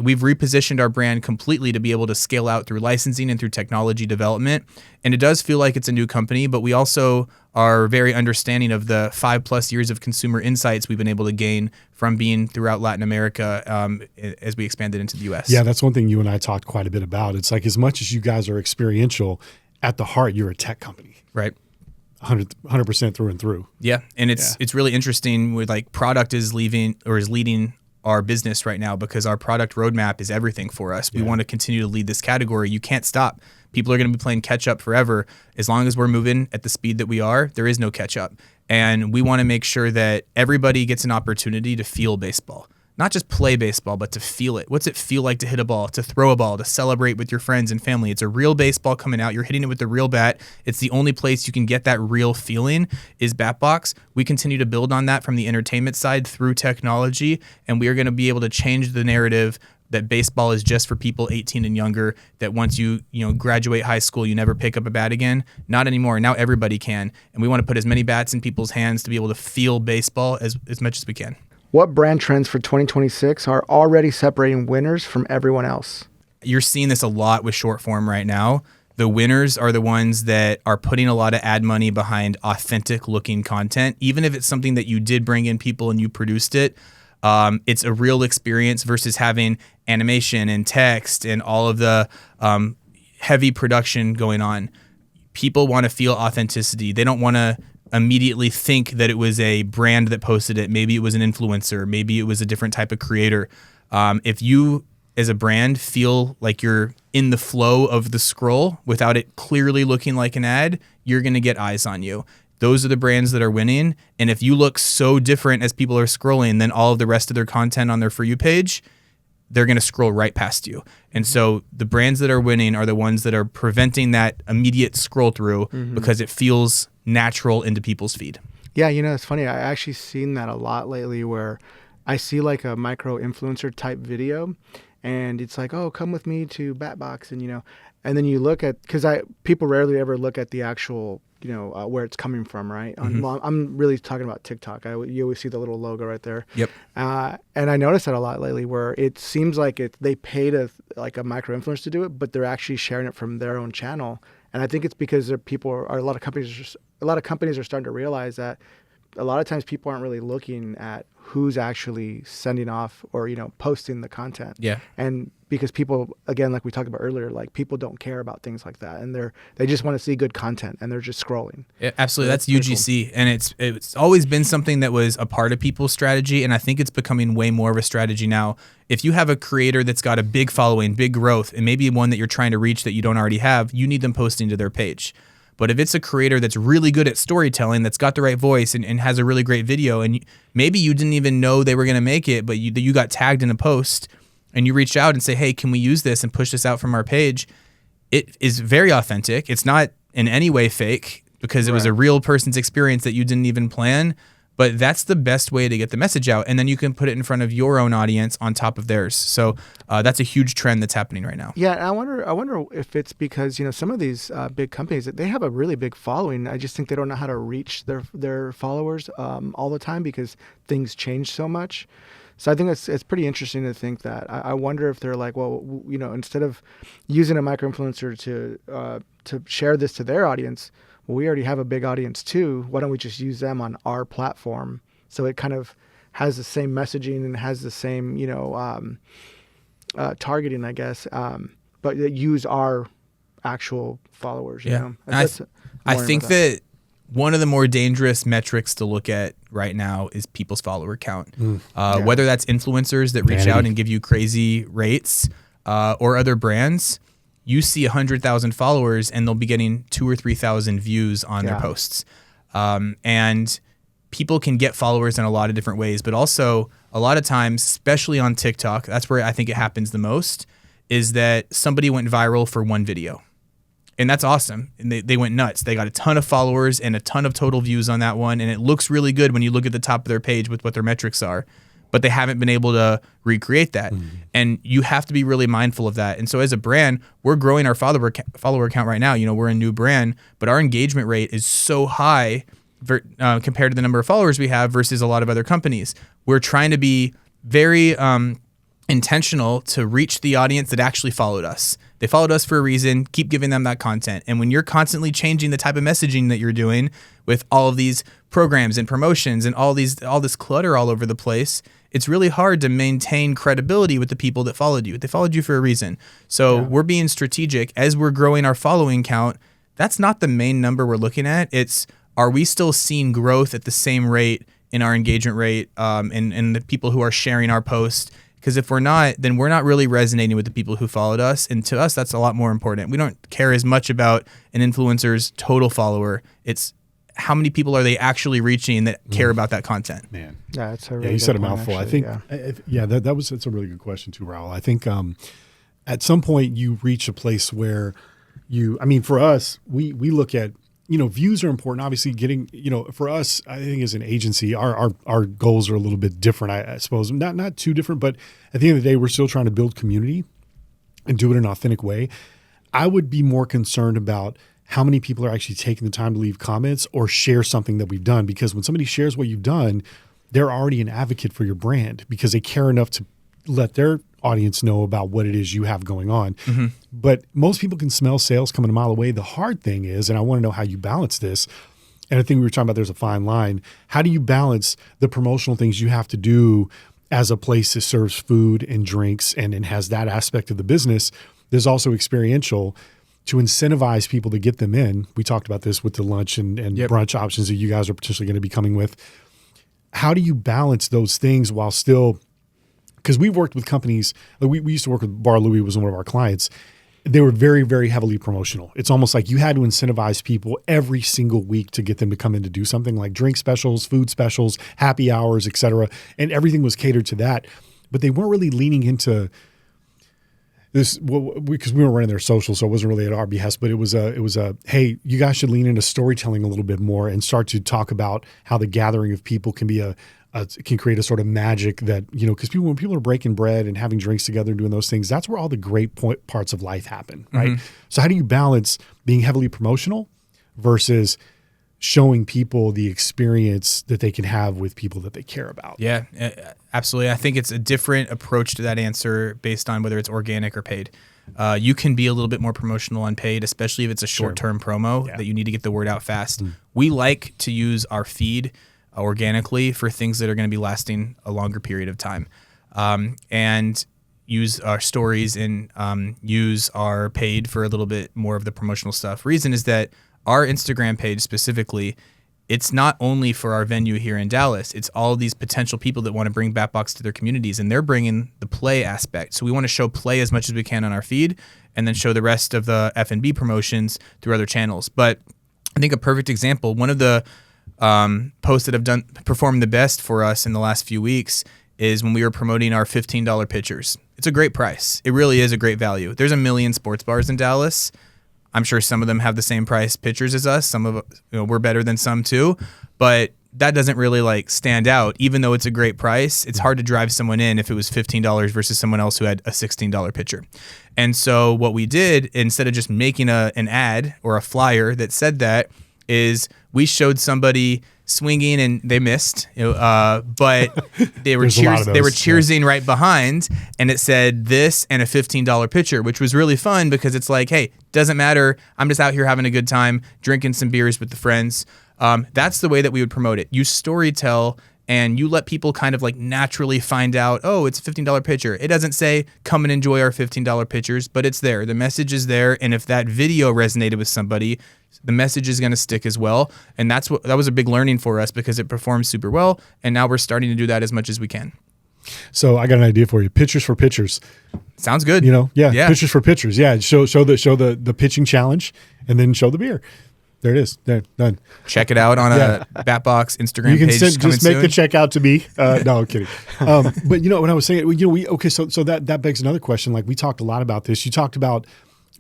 Speaker 3: we've repositioned our brand completely to be able to scale out through licensing and through technology development. And it does feel like it's a new company, but we also are very understanding of the 5+ years of consumer insights we've been able to gain from being throughout Latin America as we expanded into the US.
Speaker 1: Yeah, that's one thing you and I talked quite a bit about. It's like, as much as you guys are experiential, at the heart, you're a tech company.
Speaker 3: Right.
Speaker 1: 100% through and through.
Speaker 3: Yeah. And it's really interesting with, like, product is leading our business right now, because our product roadmap is everything for us. We want to continue to lead this category. You can't stop. People are going to be playing catch up forever. As long as we're moving at the speed that we are, there is no catch up. And we want to make sure that everybody gets an opportunity to feel baseball. Not just play baseball, but to feel it. What's it feel like to hit a ball, to throw a ball, to celebrate with your friends and family? It's a real baseball coming out. You're hitting it with the real bat. It's the only place you can get that real feeling is BatBox. We continue to build on that from the entertainment side through technology, and we are going to be able to change the narrative that baseball is just for people 18 and younger, that once you graduate high school, you never pick up a bat again. Not anymore. Now everybody can. And we want to put as many bats in people's hands to be able to feel baseball as much as we can.
Speaker 2: What brand trends for 2026 are already separating winners from everyone else?
Speaker 3: You're seeing this a lot with short form right now. The winners are the ones that are putting a lot of ad money behind authentic looking content. Even if it's something that you did bring in people and you produced it, it's a real experience versus having animation and text and all of the heavy production going on. People want to feel authenticity. They don't want to immediately think that it was a brand that posted it. Maybe it was an influencer. Maybe it was a different type of creator. If you, as a brand, feel like you're in the flow of the scroll without it clearly looking like an ad, you're going to get eyes on you. Those are the brands that are winning. And if you look so different as people are scrolling than all of the rest of their content on their For You page, they're going to scroll right past you. And so the brands that are winning are the ones that are preventing that immediate scroll through because it feels natural into people's feed.
Speaker 2: Yeah, you know, it's funny. I actually seen that a lot lately where I see like a micro influencer type video and it's like, oh, come with me to Batbox. And, you know, and then you look at, because people rarely ever look at the actual, you know, where it's coming from, right? Well, I'm really talking about TikTok. You always see the little logo right there.
Speaker 3: Yep.
Speaker 2: And I noticed that a lot lately where it seems like they paid a micro influencer to do it, but they're actually sharing it from their own channel. And I think it's because a lot of companies are starting to realize that a lot of times people aren't really looking at who's actually sending off or, you know, posting the content.
Speaker 3: Yeah.
Speaker 2: And because people, again, like we talked about earlier, like people don't care about things like that, and they just want to see good content, and they're just scrolling.
Speaker 3: Yeah, absolutely. That's UGC, cool. And it's always been something that was a part of people's strategy, and I think it's becoming way more of a strategy now. If you have a creator that's got a big following, big growth, and maybe one that you're trying to reach that you don't already have, you need them posting to their page. But if it's a creator that's really good at storytelling, that's got the right voice and has a really great video, and maybe you didn't even know they were going to make it, but you got tagged in a post and you reached out and say, hey, can we use this and push this out from our page? It is very authentic. It's not in any way fake because it was a real person's experience that you didn't even plan. But that's the best way to get the message out. And then you can put it in front of your own audience on top of theirs. So that's a huge trend that's happening right now.
Speaker 2: Yeah, and I wonder if it's because, you know, some of these big companies, they have a really big following. I just think they don't know how to reach their followers all the time because things change so much. So I think it's pretty interesting to think that. I wonder if they're like, well, you know, instead of using a micro-influencer to share this to their audience, well, we already have a big audience too. Why don't we just use them on our platform? So it kind of has the same messaging and has the same, you know, targeting, I guess, but use our actual followers. You know?
Speaker 3: I think that one of the more dangerous metrics to look at right now is people's follower count. Whether that's influencers that reach out and give you crazy rates or other brands. You see 100,000 followers and they'll be getting 2,000 or 3,000 views on their posts. And people can get followers in a lot of different ways, but also a lot of times, especially on TikTok, that's where I think it happens the most, is that somebody went viral for one video. And that's awesome. And they went nuts. They got a ton of followers and a ton of total views on that one. And it looks really good when you look at the top of their page with what their metrics are. But they haven't been able to recreate that. And you have to be really mindful of that. And so as a brand, we're growing our follower count right now. You know, we're a new brand, but our engagement rate is so high compared to the number of followers we have versus a lot of other companies. We're trying to be very intentional to reach the audience that actually followed us. They followed us for a reason. Keep giving them that content. And when you're constantly changing the type of messaging that you're doing with all of these programs and promotions and all this clutter all over the place, it's really hard to maintain credibility with the people that followed you. They followed you for a reason. So we're being strategic as we're growing our following count. That's not the main number we're looking at. It's, are we still seeing growth at the same rate in our engagement rate and the people who are sharing our post? Because if we're not, then we're not really resonating with the people who followed us. And to us, that's a lot more important. We don't care as much about an influencer's total follower. It's how many people are they actually reaching that care about that content?
Speaker 1: Man.
Speaker 2: Yeah, it's a really
Speaker 1: you said a
Speaker 2: good point,
Speaker 1: mouthful.
Speaker 2: actually.
Speaker 1: I think, that's a really good question too, Raul. I think at some point you reach a place where for us, we look at, you know, views are important. Obviously getting, you know, for us, I think as an agency, our goals are a little bit different, I suppose. Not too different, but at the end of the day, we're still trying to build community and do it in an authentic way. I would be more concerned about how many people are actually taking the time to leave comments or share something that we've done. Because when somebody shares what you've done, they're already an advocate for your brand because they care enough to let their audience know about what it is you have going on. But most people can smell sales coming a mile away. The hard thing is, and I want to know how you balance this, and I think we were talking about there's a fine line. How do you balance the promotional things you have to do as a place that serves food and drinks and has that aspect of the business? There's also experiential to incentivize people to get them in. We talked about this with the lunch and brunch options that you guys are potentially going to be coming with. How do you balance those things while still, because we've worked with companies, we used to work with Bar Louie, was one of our clients. They were very, very heavily promotional. It's almost like you had to incentivize people every single week to get them to come in to do something like drink specials, food specials, happy hours, et cetera. And everything was catered to that. But they weren't really leaning into this because we were running their social, so it wasn't really at our behest, but it was a hey, you guys should lean into storytelling a little bit more and start to talk about how the gathering of people can be can create a sort of magic that, because when people are breaking bread and having drinks together and doing those things, that's where all the great parts of life happen, right? Mm-hmm. So how do you balance being heavily promotional versus showing people the experience that they can have with people that they care about?
Speaker 3: Yeah, absolutely. I think it's a different approach to that answer based on whether it's organic or paid. You can be a little bit more promotional on paid, especially if it's a short-term promo that you need to get the word out fast. We like to use our feed organically for things that are going to be lasting a longer period of time, and use our stories and use our paid for a little bit more of the promotional stuff. Reason is that our Instagram page specifically, it's not only for our venue here in Dallas, it's all of these potential people that want to bring Batbox to their communities, and they're bringing the play aspect. So we want to show play as much as we can on our feed and then show the rest of the F&B promotions through other channels. But I think a perfect example, one of the posts that have performed the best for us in the last few weeks is when we were promoting our $15 pitchers. It's a great price. It really is a great value. There's 1 million sports bars in Dallas. I'm sure some of them have the same price pitchers as us. Some of we're better than some too, but that doesn't really stand out. Even though it's a great price, it's hard to drive someone in if it was $15 versus someone else who had a $16 pitcher. And so what we did, instead of just making an ad or a flyer that said that, is we showed somebody swinging and they missed, but they were cheersing right behind, and it said this and a $15 pitcher, which was really fun because it's like, hey, doesn't matter. I'm just out here having a good time, drinking some beers with the friends. That's the way that we would promote it. You storytell and you let people kind of naturally find out, oh, it's a $15 pitcher. It doesn't say come and enjoy our $15 pitchers, but it's there. The message is there, and if that video resonated with somebody, the message is going to stick as well. And that was a big learning for us because it performed super well, and now we're starting to do that as much as we can.
Speaker 1: So I got an idea for you. Pitchers for pitchers.
Speaker 3: Sounds good.
Speaker 1: Yeah. Pitchers for pitchers. Yeah. Show the pitching challenge, and then show the beer. There it is. There, done.
Speaker 3: Check it out on a Batbox Instagram page.
Speaker 1: You can just make the check out to me. No, I'm kidding. But when I was saying, so that begs another question. We talked a lot about this. You talked about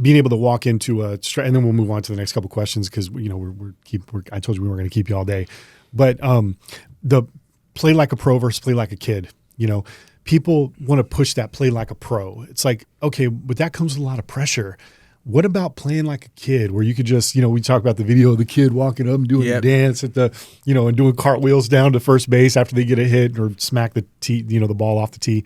Speaker 1: being able to walk into and then we'll move on to the next couple of questions because I told you we weren't going to keep you all day. But the play like a pro versus play like a kid. People want to push that play like a pro. It's like, okay, but that comes with a lot of pressure. What about playing like a kid where you could just, we talk about the video of the kid walking up and doing the dance at the, and doing cartwheels down to first base after they get a hit or smack the tee, the ball off the tee,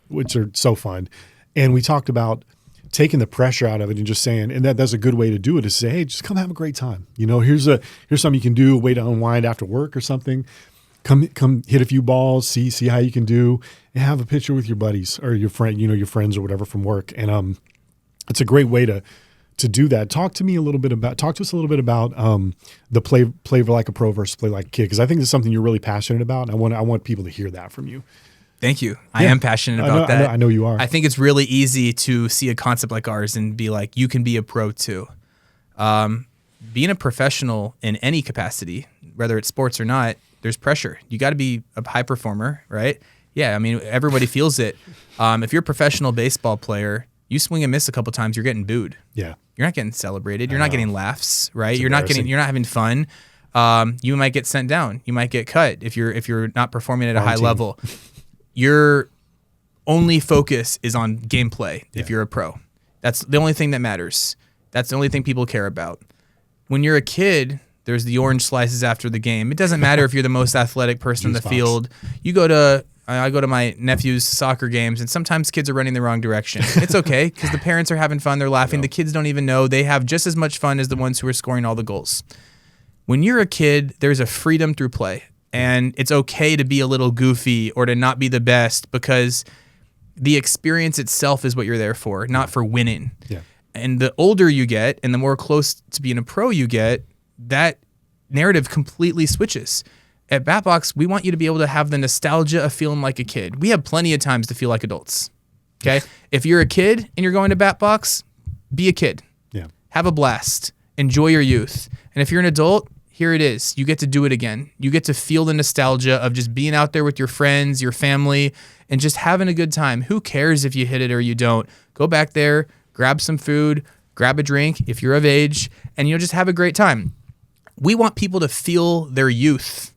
Speaker 1: which are so fun. And we talked about taking the pressure out of it and just saying, and that's a good way to do it, is say, hey, just come have a great time. Here's something you can do, a way to unwind after work or something. Come hit a few balls, see how you can do, and have a picture with your buddies or your friend, your friends or whatever from work. And it's a great way to do that. Talk to us a little bit about the play like a pro versus play like a kid, because I think it's something you're really passionate about. And I want people to hear that from you.
Speaker 3: Thank you. I am passionate about that.
Speaker 1: I know you are.
Speaker 3: I think it's really easy to see a concept like ours and be like, you can be a pro too. Being a professional in any capacity, whether it's sports or not, there's pressure. You got to be a high performer, right? Yeah, I mean, everybody feels it. If you're a professional baseball player, you swing and miss a couple times, you're getting booed.
Speaker 1: Yeah.
Speaker 3: You're not getting celebrated. You're not getting laughs, right? You're not having fun. You might get sent down. You might get cut if you're not performing at a high level. Your only focus is on gameplay if you're a pro. That's the only thing that matters. That's the only thing people care about. When you're a kid, there's the orange slices after the game. It doesn't matter if you're the most athletic person in the field. I go to my nephew's soccer games, and sometimes kids are running the wrong direction. It's okay because the parents are having fun. They're laughing. The kids don't even know. They have just as much fun as the ones who are scoring all the goals. When you're a kid, there's a freedom through play. And it's okay to be a little goofy or to not be the best because the experience itself is what you're there for, not for winning.
Speaker 1: Yeah.
Speaker 3: And the older you get and the more close to being a pro you get, that narrative completely switches. At Batbox, we want you to be able to have the nostalgia of feeling like a kid. We have plenty of times to feel like adults. Okay? If you're a kid and you're going to Batbox, be a kid.
Speaker 1: Yeah.
Speaker 3: Have a blast. Enjoy your youth. And if you're an adult, here it is. You get to do it again. You get to feel the nostalgia of just being out there with your friends, your family, and just having a good time. Who cares if you hit it or you don't? Go back there, grab some food, grab a drink if you're of age, and just have a great time. We want people to feel their youth.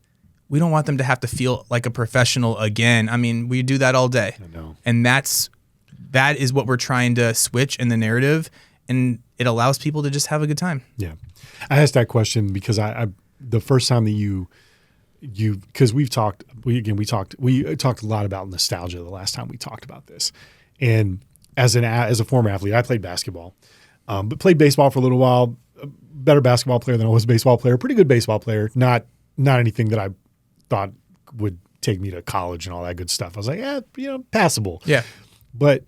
Speaker 3: We don't want them to have to feel like a professional again. I mean, we do that all day.
Speaker 1: I know.
Speaker 3: And that is what we're trying to switch in the narrative, and it allows people to just have a good time.
Speaker 1: Yeah. I asked that question because I the first time that you because we talked a lot about nostalgia the last time we talked about this. And as a former athlete, I played basketball, but played baseball for a little while. A better basketball player than I was a baseball player. Pretty good baseball player. Not anything that I thought would take me to college and all that good stuff. I was like, passable.
Speaker 3: Yeah.
Speaker 1: But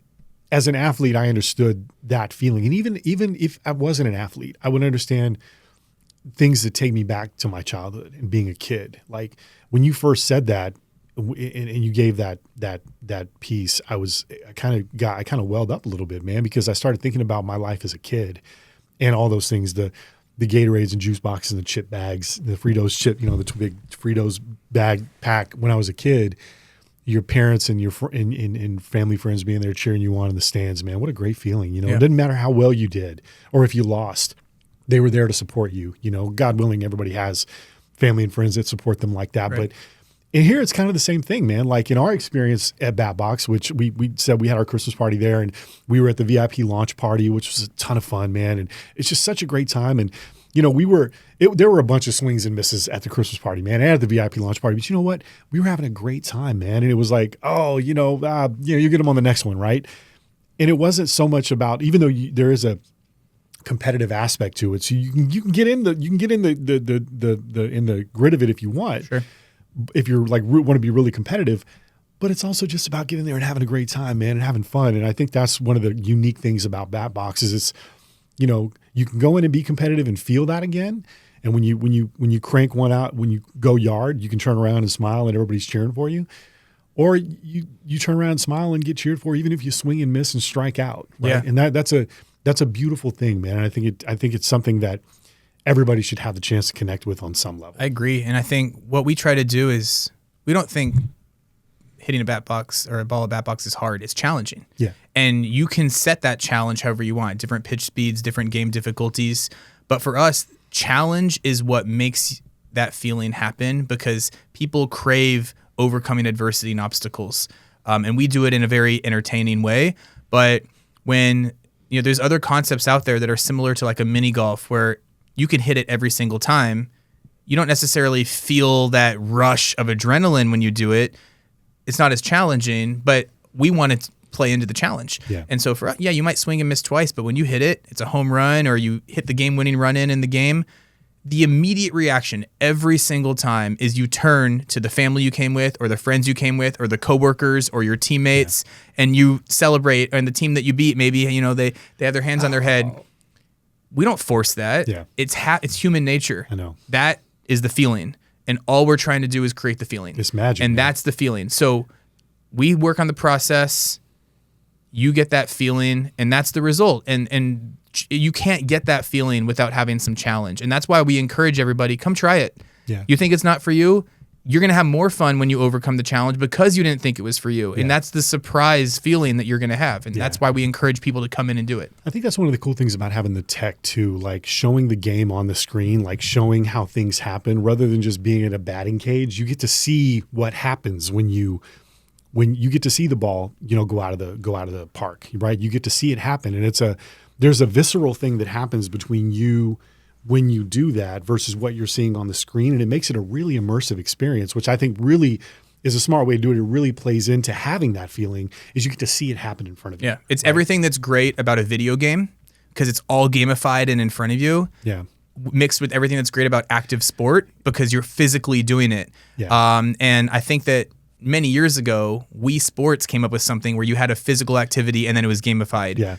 Speaker 1: as an athlete, I understood that feeling. And even if I wasn't an athlete, I would understand things that take me back to my childhood and being a kid. Like when you first said that and you gave that piece, I kind of welled up a little bit, man, because I started thinking about my life as a kid and all those things, the Gatorades and juice boxes and the chip bags, the Fritos chip, the big Fritos bag pack when I was a kid. Your parents and your and family friends being there cheering you on in the stands, man, what a great feeling. It didn't matter how well you did or if you lost, they were there to support you. God willing, everybody has family and friends that support them like that.
Speaker 3: Right.
Speaker 1: But in here, it's kind of the same thing, man. Like in our experience at Bat Box, which we said we had our Christmas party there, and we were at the VIP launch party, which was a ton of fun, man. And it's just such a great time. And there were a bunch of swings and misses at the Christmas party, man, and at the VIP launch party. But you know what? We were having a great time, man. And it was like, you get them on the next one, right? And it wasn't so much about, even though there is a competitive aspect to it, so you can get in the in the grid of it if you want,
Speaker 3: Sure.
Speaker 1: If you're like want to be really competitive. But it's also just about getting there and having a great time, man, and having fun. And I think that's one of the unique things about Bat Box is it's, you can go in and be competitive and feel that again. And when you crank one out, when you go yard, you can turn around and smile and everybody's cheering for you. Or you turn around and smile and get cheered for even if you swing and miss and strike out. Right?
Speaker 3: Yeah.
Speaker 1: And that's a beautiful thing, man. And I think it's something that everybody should have the chance to connect with on some level.
Speaker 3: I agree. And I think what we try to do is we don't think hitting a bat box or a ball of bat box is hard. It's challenging.
Speaker 1: Yeah.
Speaker 3: And you can set that challenge however you want, different pitch speeds, different game difficulties. But for us, challenge is what makes that feeling happen because people crave overcoming adversity and obstacles. And we do it in a very entertaining way. But when, there's other concepts out there that are similar to like a mini golf where you can hit it every single time. You don't necessarily feel that rush of adrenaline when you do it. It's not as challenging, but we want to play into the challenge.
Speaker 1: Yeah.
Speaker 3: And so you might swing and miss twice, but when you hit it, it's a home run or you hit the game-winning run in the game, the immediate reaction every single time is you turn to the family you came with or the friends you came with or the coworkers or your teammates and you celebrate, and the team that you beat, maybe, they have their hands on their head. We don't force that.
Speaker 1: Yeah.
Speaker 3: It's human nature.
Speaker 1: I know.
Speaker 3: That is the feeling. And all we're trying to do is create the feeling.
Speaker 1: It's magic.
Speaker 3: And
Speaker 1: man.
Speaker 3: that's the feeling. So we work on the process. You get that feeling, and that's the result. And you can't get that feeling without having some challenge. And that's why we encourage everybody, come try it.
Speaker 1: Yeah.
Speaker 3: You think it's not for you? You're going to have more fun when you overcome the challenge because you didn't think it was for you.
Speaker 1: Yeah.
Speaker 3: And that's the surprise feeling that you're going to have. And that's why we encourage people to come in and do it.
Speaker 1: I think that's one of the cool things about having the tech too, like showing the game on the screen, like showing how things happen rather than just being in a batting cage. You get to see what happens when you get to see the ball, go out of the park, right? You get to see it happen. And there's a visceral thing that happens between you when you do that versus what you're seeing on the screen. And it makes it a really immersive experience, which I think really is a smart way to do it. It really plays into having that feeling is you get to see it happen in front of you.
Speaker 3: Yeah. It's everything that's great about a video game because it's all gamified and in front of you.
Speaker 1: Yeah.
Speaker 3: Mixed with everything that's great about active sport because you're physically doing it.
Speaker 1: Yeah.
Speaker 3: And I think that many years ago, Wii Sports came up with something where you had a physical activity and then it was gamified.
Speaker 1: Yeah.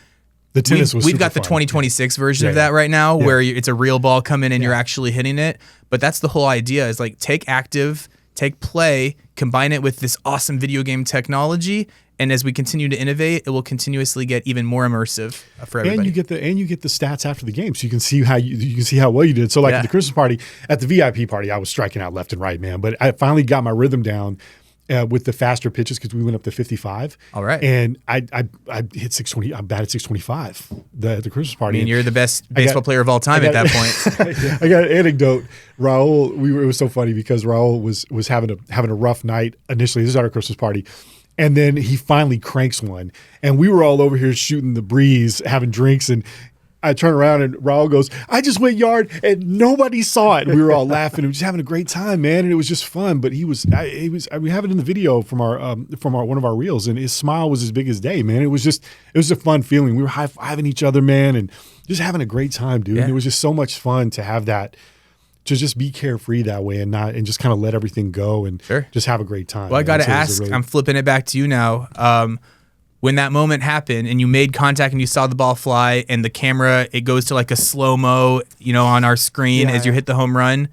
Speaker 1: The tennis was
Speaker 3: We've
Speaker 1: super
Speaker 3: got the
Speaker 1: fun.
Speaker 3: 2026 version of
Speaker 1: Yeah,
Speaker 3: that right now where it's a real ball coming and you're
Speaker 1: Yeah.
Speaker 3: actually hitting it. But that's the whole idea is like take active, take play, combine it with this awesome video game technology, and as we continue to innovate, it will continuously get even more immersive for everybody.
Speaker 1: And you get the stats after the game, so you can see how you can see how well you did. So like at the Christmas party, at the VIP party, I was striking out left and right, man. But I finally got my rhythm down with the faster pitches because we went up to 55.
Speaker 3: All right.
Speaker 1: And I hit 620. I'm bad at 625 at the Christmas party.
Speaker 3: I mean, you're the best baseball player of all time at that point.
Speaker 1: I got an anecdote. Raul, it was so funny because Raul was having a rough night initially. This is our Christmas party. And then he finally cranks one. And we were all over here shooting the breeze, having drinks. And I turn around and Raul goes, I just went yard and nobody saw it. And we were all laughing and just having a great time, man. And it was just fun. But we have it in the video from our one of our reels, and his smile was as big as day, man. It was a fun feeling. We were high-fiving each other, man, and just having a great time, dude.
Speaker 3: Yeah.
Speaker 1: And it was just so much fun to have that, to just be carefree that way and just kind of let everything go and just have a great time.
Speaker 3: Well, I got to ask, I'm flipping it back to you now. When that moment happened and you made contact and you saw the ball fly and the camera, it goes to like a slow-mo, on our screen as you hit the home run.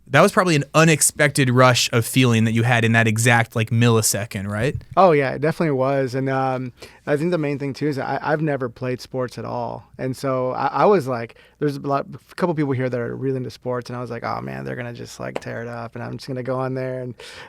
Speaker 3: That was probably an unexpected rush of feeling that you had in that exact like millisecond, right?
Speaker 2: Oh yeah, it definitely was. And I think the main thing too is I've never played sports at all. And so I was like, there's a couple people here that are really into sports, and I was like, oh man, they're gonna just like tear it up, and I'm just gonna go on there.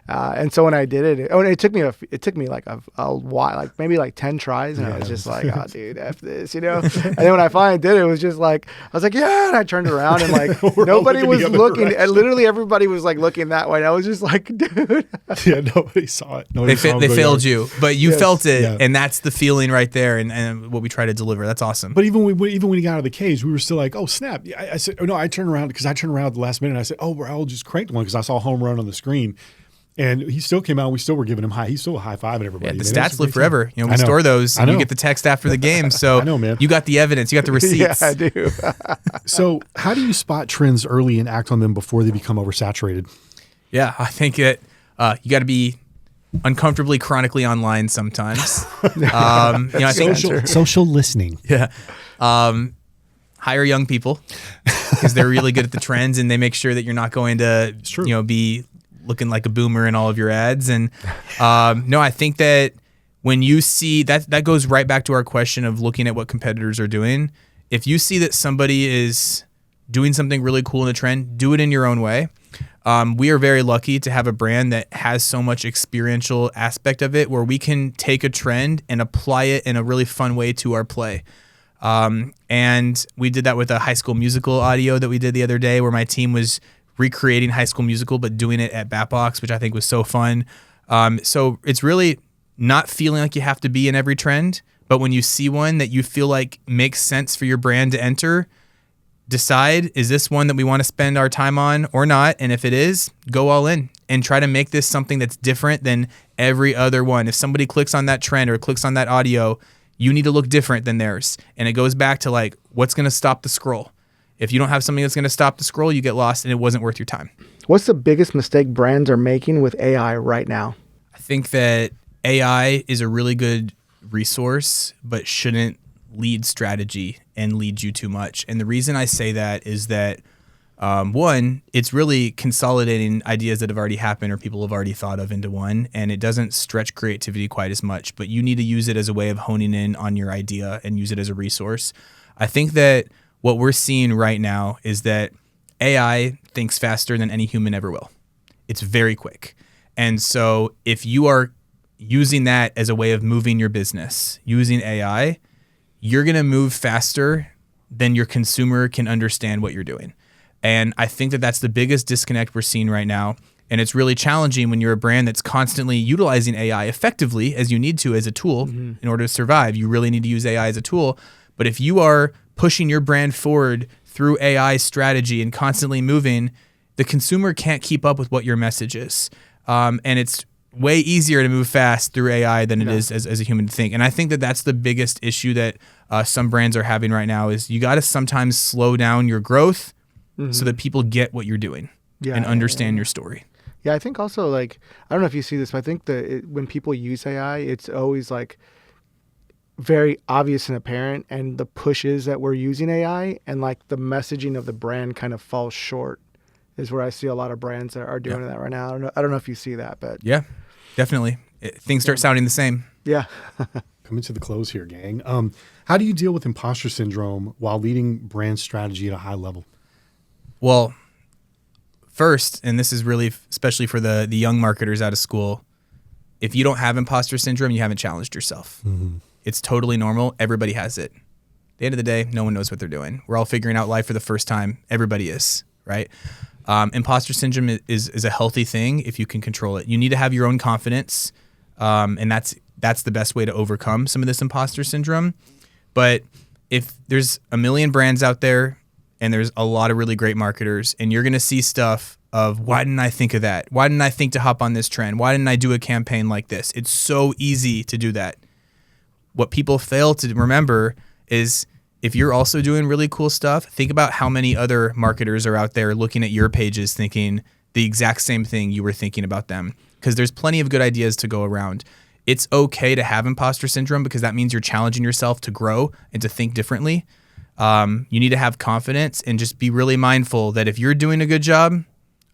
Speaker 2: And so when I did it, it took me like a while, like maybe like 10 tries, and I was just like, oh dude, F this, And then when I finally did it, it was just like, I was like, yeah, and I turned around and like nobody was looking, and literally everybody was like looking that way, and I was just like, dude.
Speaker 1: Yeah, nobody saw it.
Speaker 3: They failed you, but you felt it, and that's the feeling right there, and what we try to deliver. That's awesome.
Speaker 1: But even when he got out of the cage, we were still like, oh snap! I said, oh no, I turned around at the last minute. And I said, oh, Raul just cranked one because I saw a home run on the screen, and he still came out. And we still were giving him he's still high-fiving everybody.
Speaker 3: Yeah, the stats live forever. We store those, and you get the text after the game. So
Speaker 1: I know, man.
Speaker 3: You got the evidence, you got the receipts.
Speaker 2: Yeah, I do.
Speaker 1: So how do you spot trends early and act on them before they become oversaturated?
Speaker 3: Yeah, I think that you got to be uncomfortably chronically online sometimes. I think
Speaker 1: social listening.
Speaker 3: Yeah. Hire young people because they're really good at the trends, and they make sure that you're not going to, be looking like a boomer in all of your ads. And no, I think that when you see that goes right back to our question of looking at what competitors are doing. If you see that somebody is doing something really cool in the trend, do it in your own way. We are very lucky to have a brand that has so much experiential aspect of it where we can take a trend and apply it in a really fun way to our play. And we did that with a High School Musical audio that we did the other day where my team was recreating High School Musical but doing it at Batbox, which I think was so fun. So it's really not feeling like you have to be in every trend, but when you see one that you feel like makes sense for your brand to enter, decide, is this one that we want to spend our time on or not? And if it is, go all in and try to make this something that's different than every other one. If somebody clicks on that trend or clicks on that audio, you need to look different than theirs. And it goes back to like, what's going to stop the scroll? If you don't have something that's going to stop the scroll, you get lost and it wasn't worth your time.
Speaker 2: What's the biggest mistake brands are making with AI right now?
Speaker 3: I think that AI is a really good resource, but shouldn't lead strategy and lead you too much. And the reason I say that is that one, it's really consolidating ideas that have already happened or people have already thought of into one, and it doesn't stretch creativity quite as much, but you need to use it as a way of honing in on your idea and use it as a resource. I think that what we're seeing right now is that AI thinks faster than any human ever will. It's very quick. And so if you are using that as a way of moving your business, using AI, you're going to move faster than your consumer can understand what you're doing. And I think that that's the biggest disconnect we're seeing right now. And it's really challenging when you're a brand that's constantly utilizing AI effectively as you need to as a tool in order to survive. You really need to use AI as a tool. But if you are pushing your brand forward through AI strategy and constantly moving, the consumer can't keep up with what your message is. And it's way easier to move fast through AI than it is as a human to think. And I think that that's the biggest issue that some brands are having right now is you got to sometimes slow down your growth so that people get what you're doing and understand your story.
Speaker 2: Yeah, I think also like, I don't know if you see this, but I think that when people use AI, it's always like very obvious and apparent, and the pushes that we're using AI and like the messaging of the brand kind of falls short is where I see a lot of brands that are doing that right now. I don't know if you see that, but
Speaker 3: Yeah, definitely. Things start sounding the same.
Speaker 2: yeah.
Speaker 1: Coming to the close here, gang. How do you deal with imposter syndrome while leading brand strategy at a high level?
Speaker 3: Well, first, and this is really especially for the young marketers out of school, if you don't have imposter syndrome, you haven't challenged yourself. It's totally normal. Everybody has it. At the end of the day, no one knows what they're doing. We're all figuring out life for the first time. Everybody is, right? Imposter syndrome is a healthy thing if you can control it. You need to have your own confidence, and that's the best way to overcome some of this imposter syndrome. But if there's a million brands out there and there's a lot of really great marketers, and you're going to see stuff of, why didn't I think of that? Why didn't I think to hop on this trend? Why didn't I do a campaign like this? It's so easy to do that. What people fail to remember is, if you're also doing really cool stuff, think about how many other marketers are out there looking at your pages thinking the exact same thing you were thinking about them. Because there's plenty of good ideas to go around. It's okay to have imposter syndrome because that means you're challenging yourself to grow and to think differently. You need to have confidence and just be really mindful that if you're doing a good job,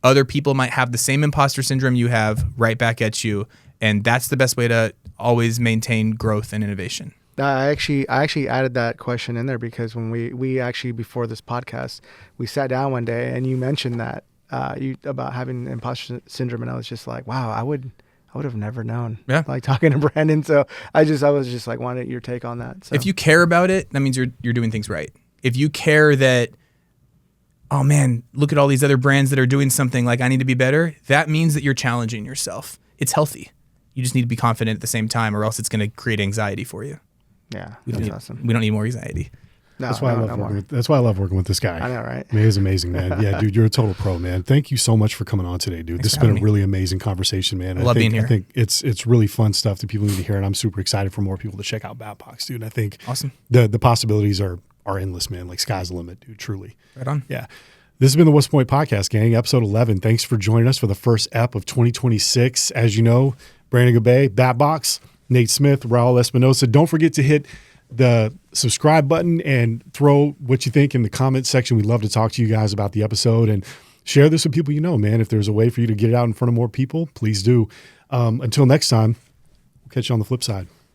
Speaker 3: other people might have the same imposter syndrome you have right back at you. And that's the best way to always maintain growth and innovation.
Speaker 2: I actually added that question in there because when we actually, before this podcast, we sat down one day and you mentioned that about having imposter syndrome, and I was just like, wow, I would have never known.
Speaker 3: Yeah.
Speaker 2: Like talking to Brandon. So I was just like, wanted your take on that. So.
Speaker 3: If you care about it, that means you're doing things right. If you care that, oh man, look at all these other brands that are doing something, like I need to be better, that means that you're challenging yourself. It's healthy. You just need to be confident at the same time, or else it's going to create anxiety for you.
Speaker 2: Yeah, that's awesome.
Speaker 3: We don't need more anxiety.
Speaker 2: No,
Speaker 1: That's why I love working with this guy.
Speaker 2: I know, right?
Speaker 1: I mean, it's amazing, man. Yeah, dude, you're a total pro, man. Thank you so much for coming on today, dude. This has been a really amazing conversation, man.
Speaker 3: I love being here.
Speaker 1: I think it's really fun stuff that people need to hear, and I'm super excited for more people to check out BatBox, dude. I think
Speaker 3: Awesome.
Speaker 1: The possibilities are endless, man. Like sky's the limit, dude. Truly.
Speaker 3: Right on.
Speaker 1: Yeah. This has been the What's the Point Podcast, gang, episode 11. Thanks for joining us for the first ep of 2026. As you know, Brandon Gabay, BatBox, Nate Smith, Raul Espinosa. Don't forget to hit the subscribe button and throw what you think in the comment section. We'd love to talk to you guys about the episode, and share this with people you know, man. If there's a way for you to get it out in front of more people, please do. Until next time, we'll catch you on the flip side.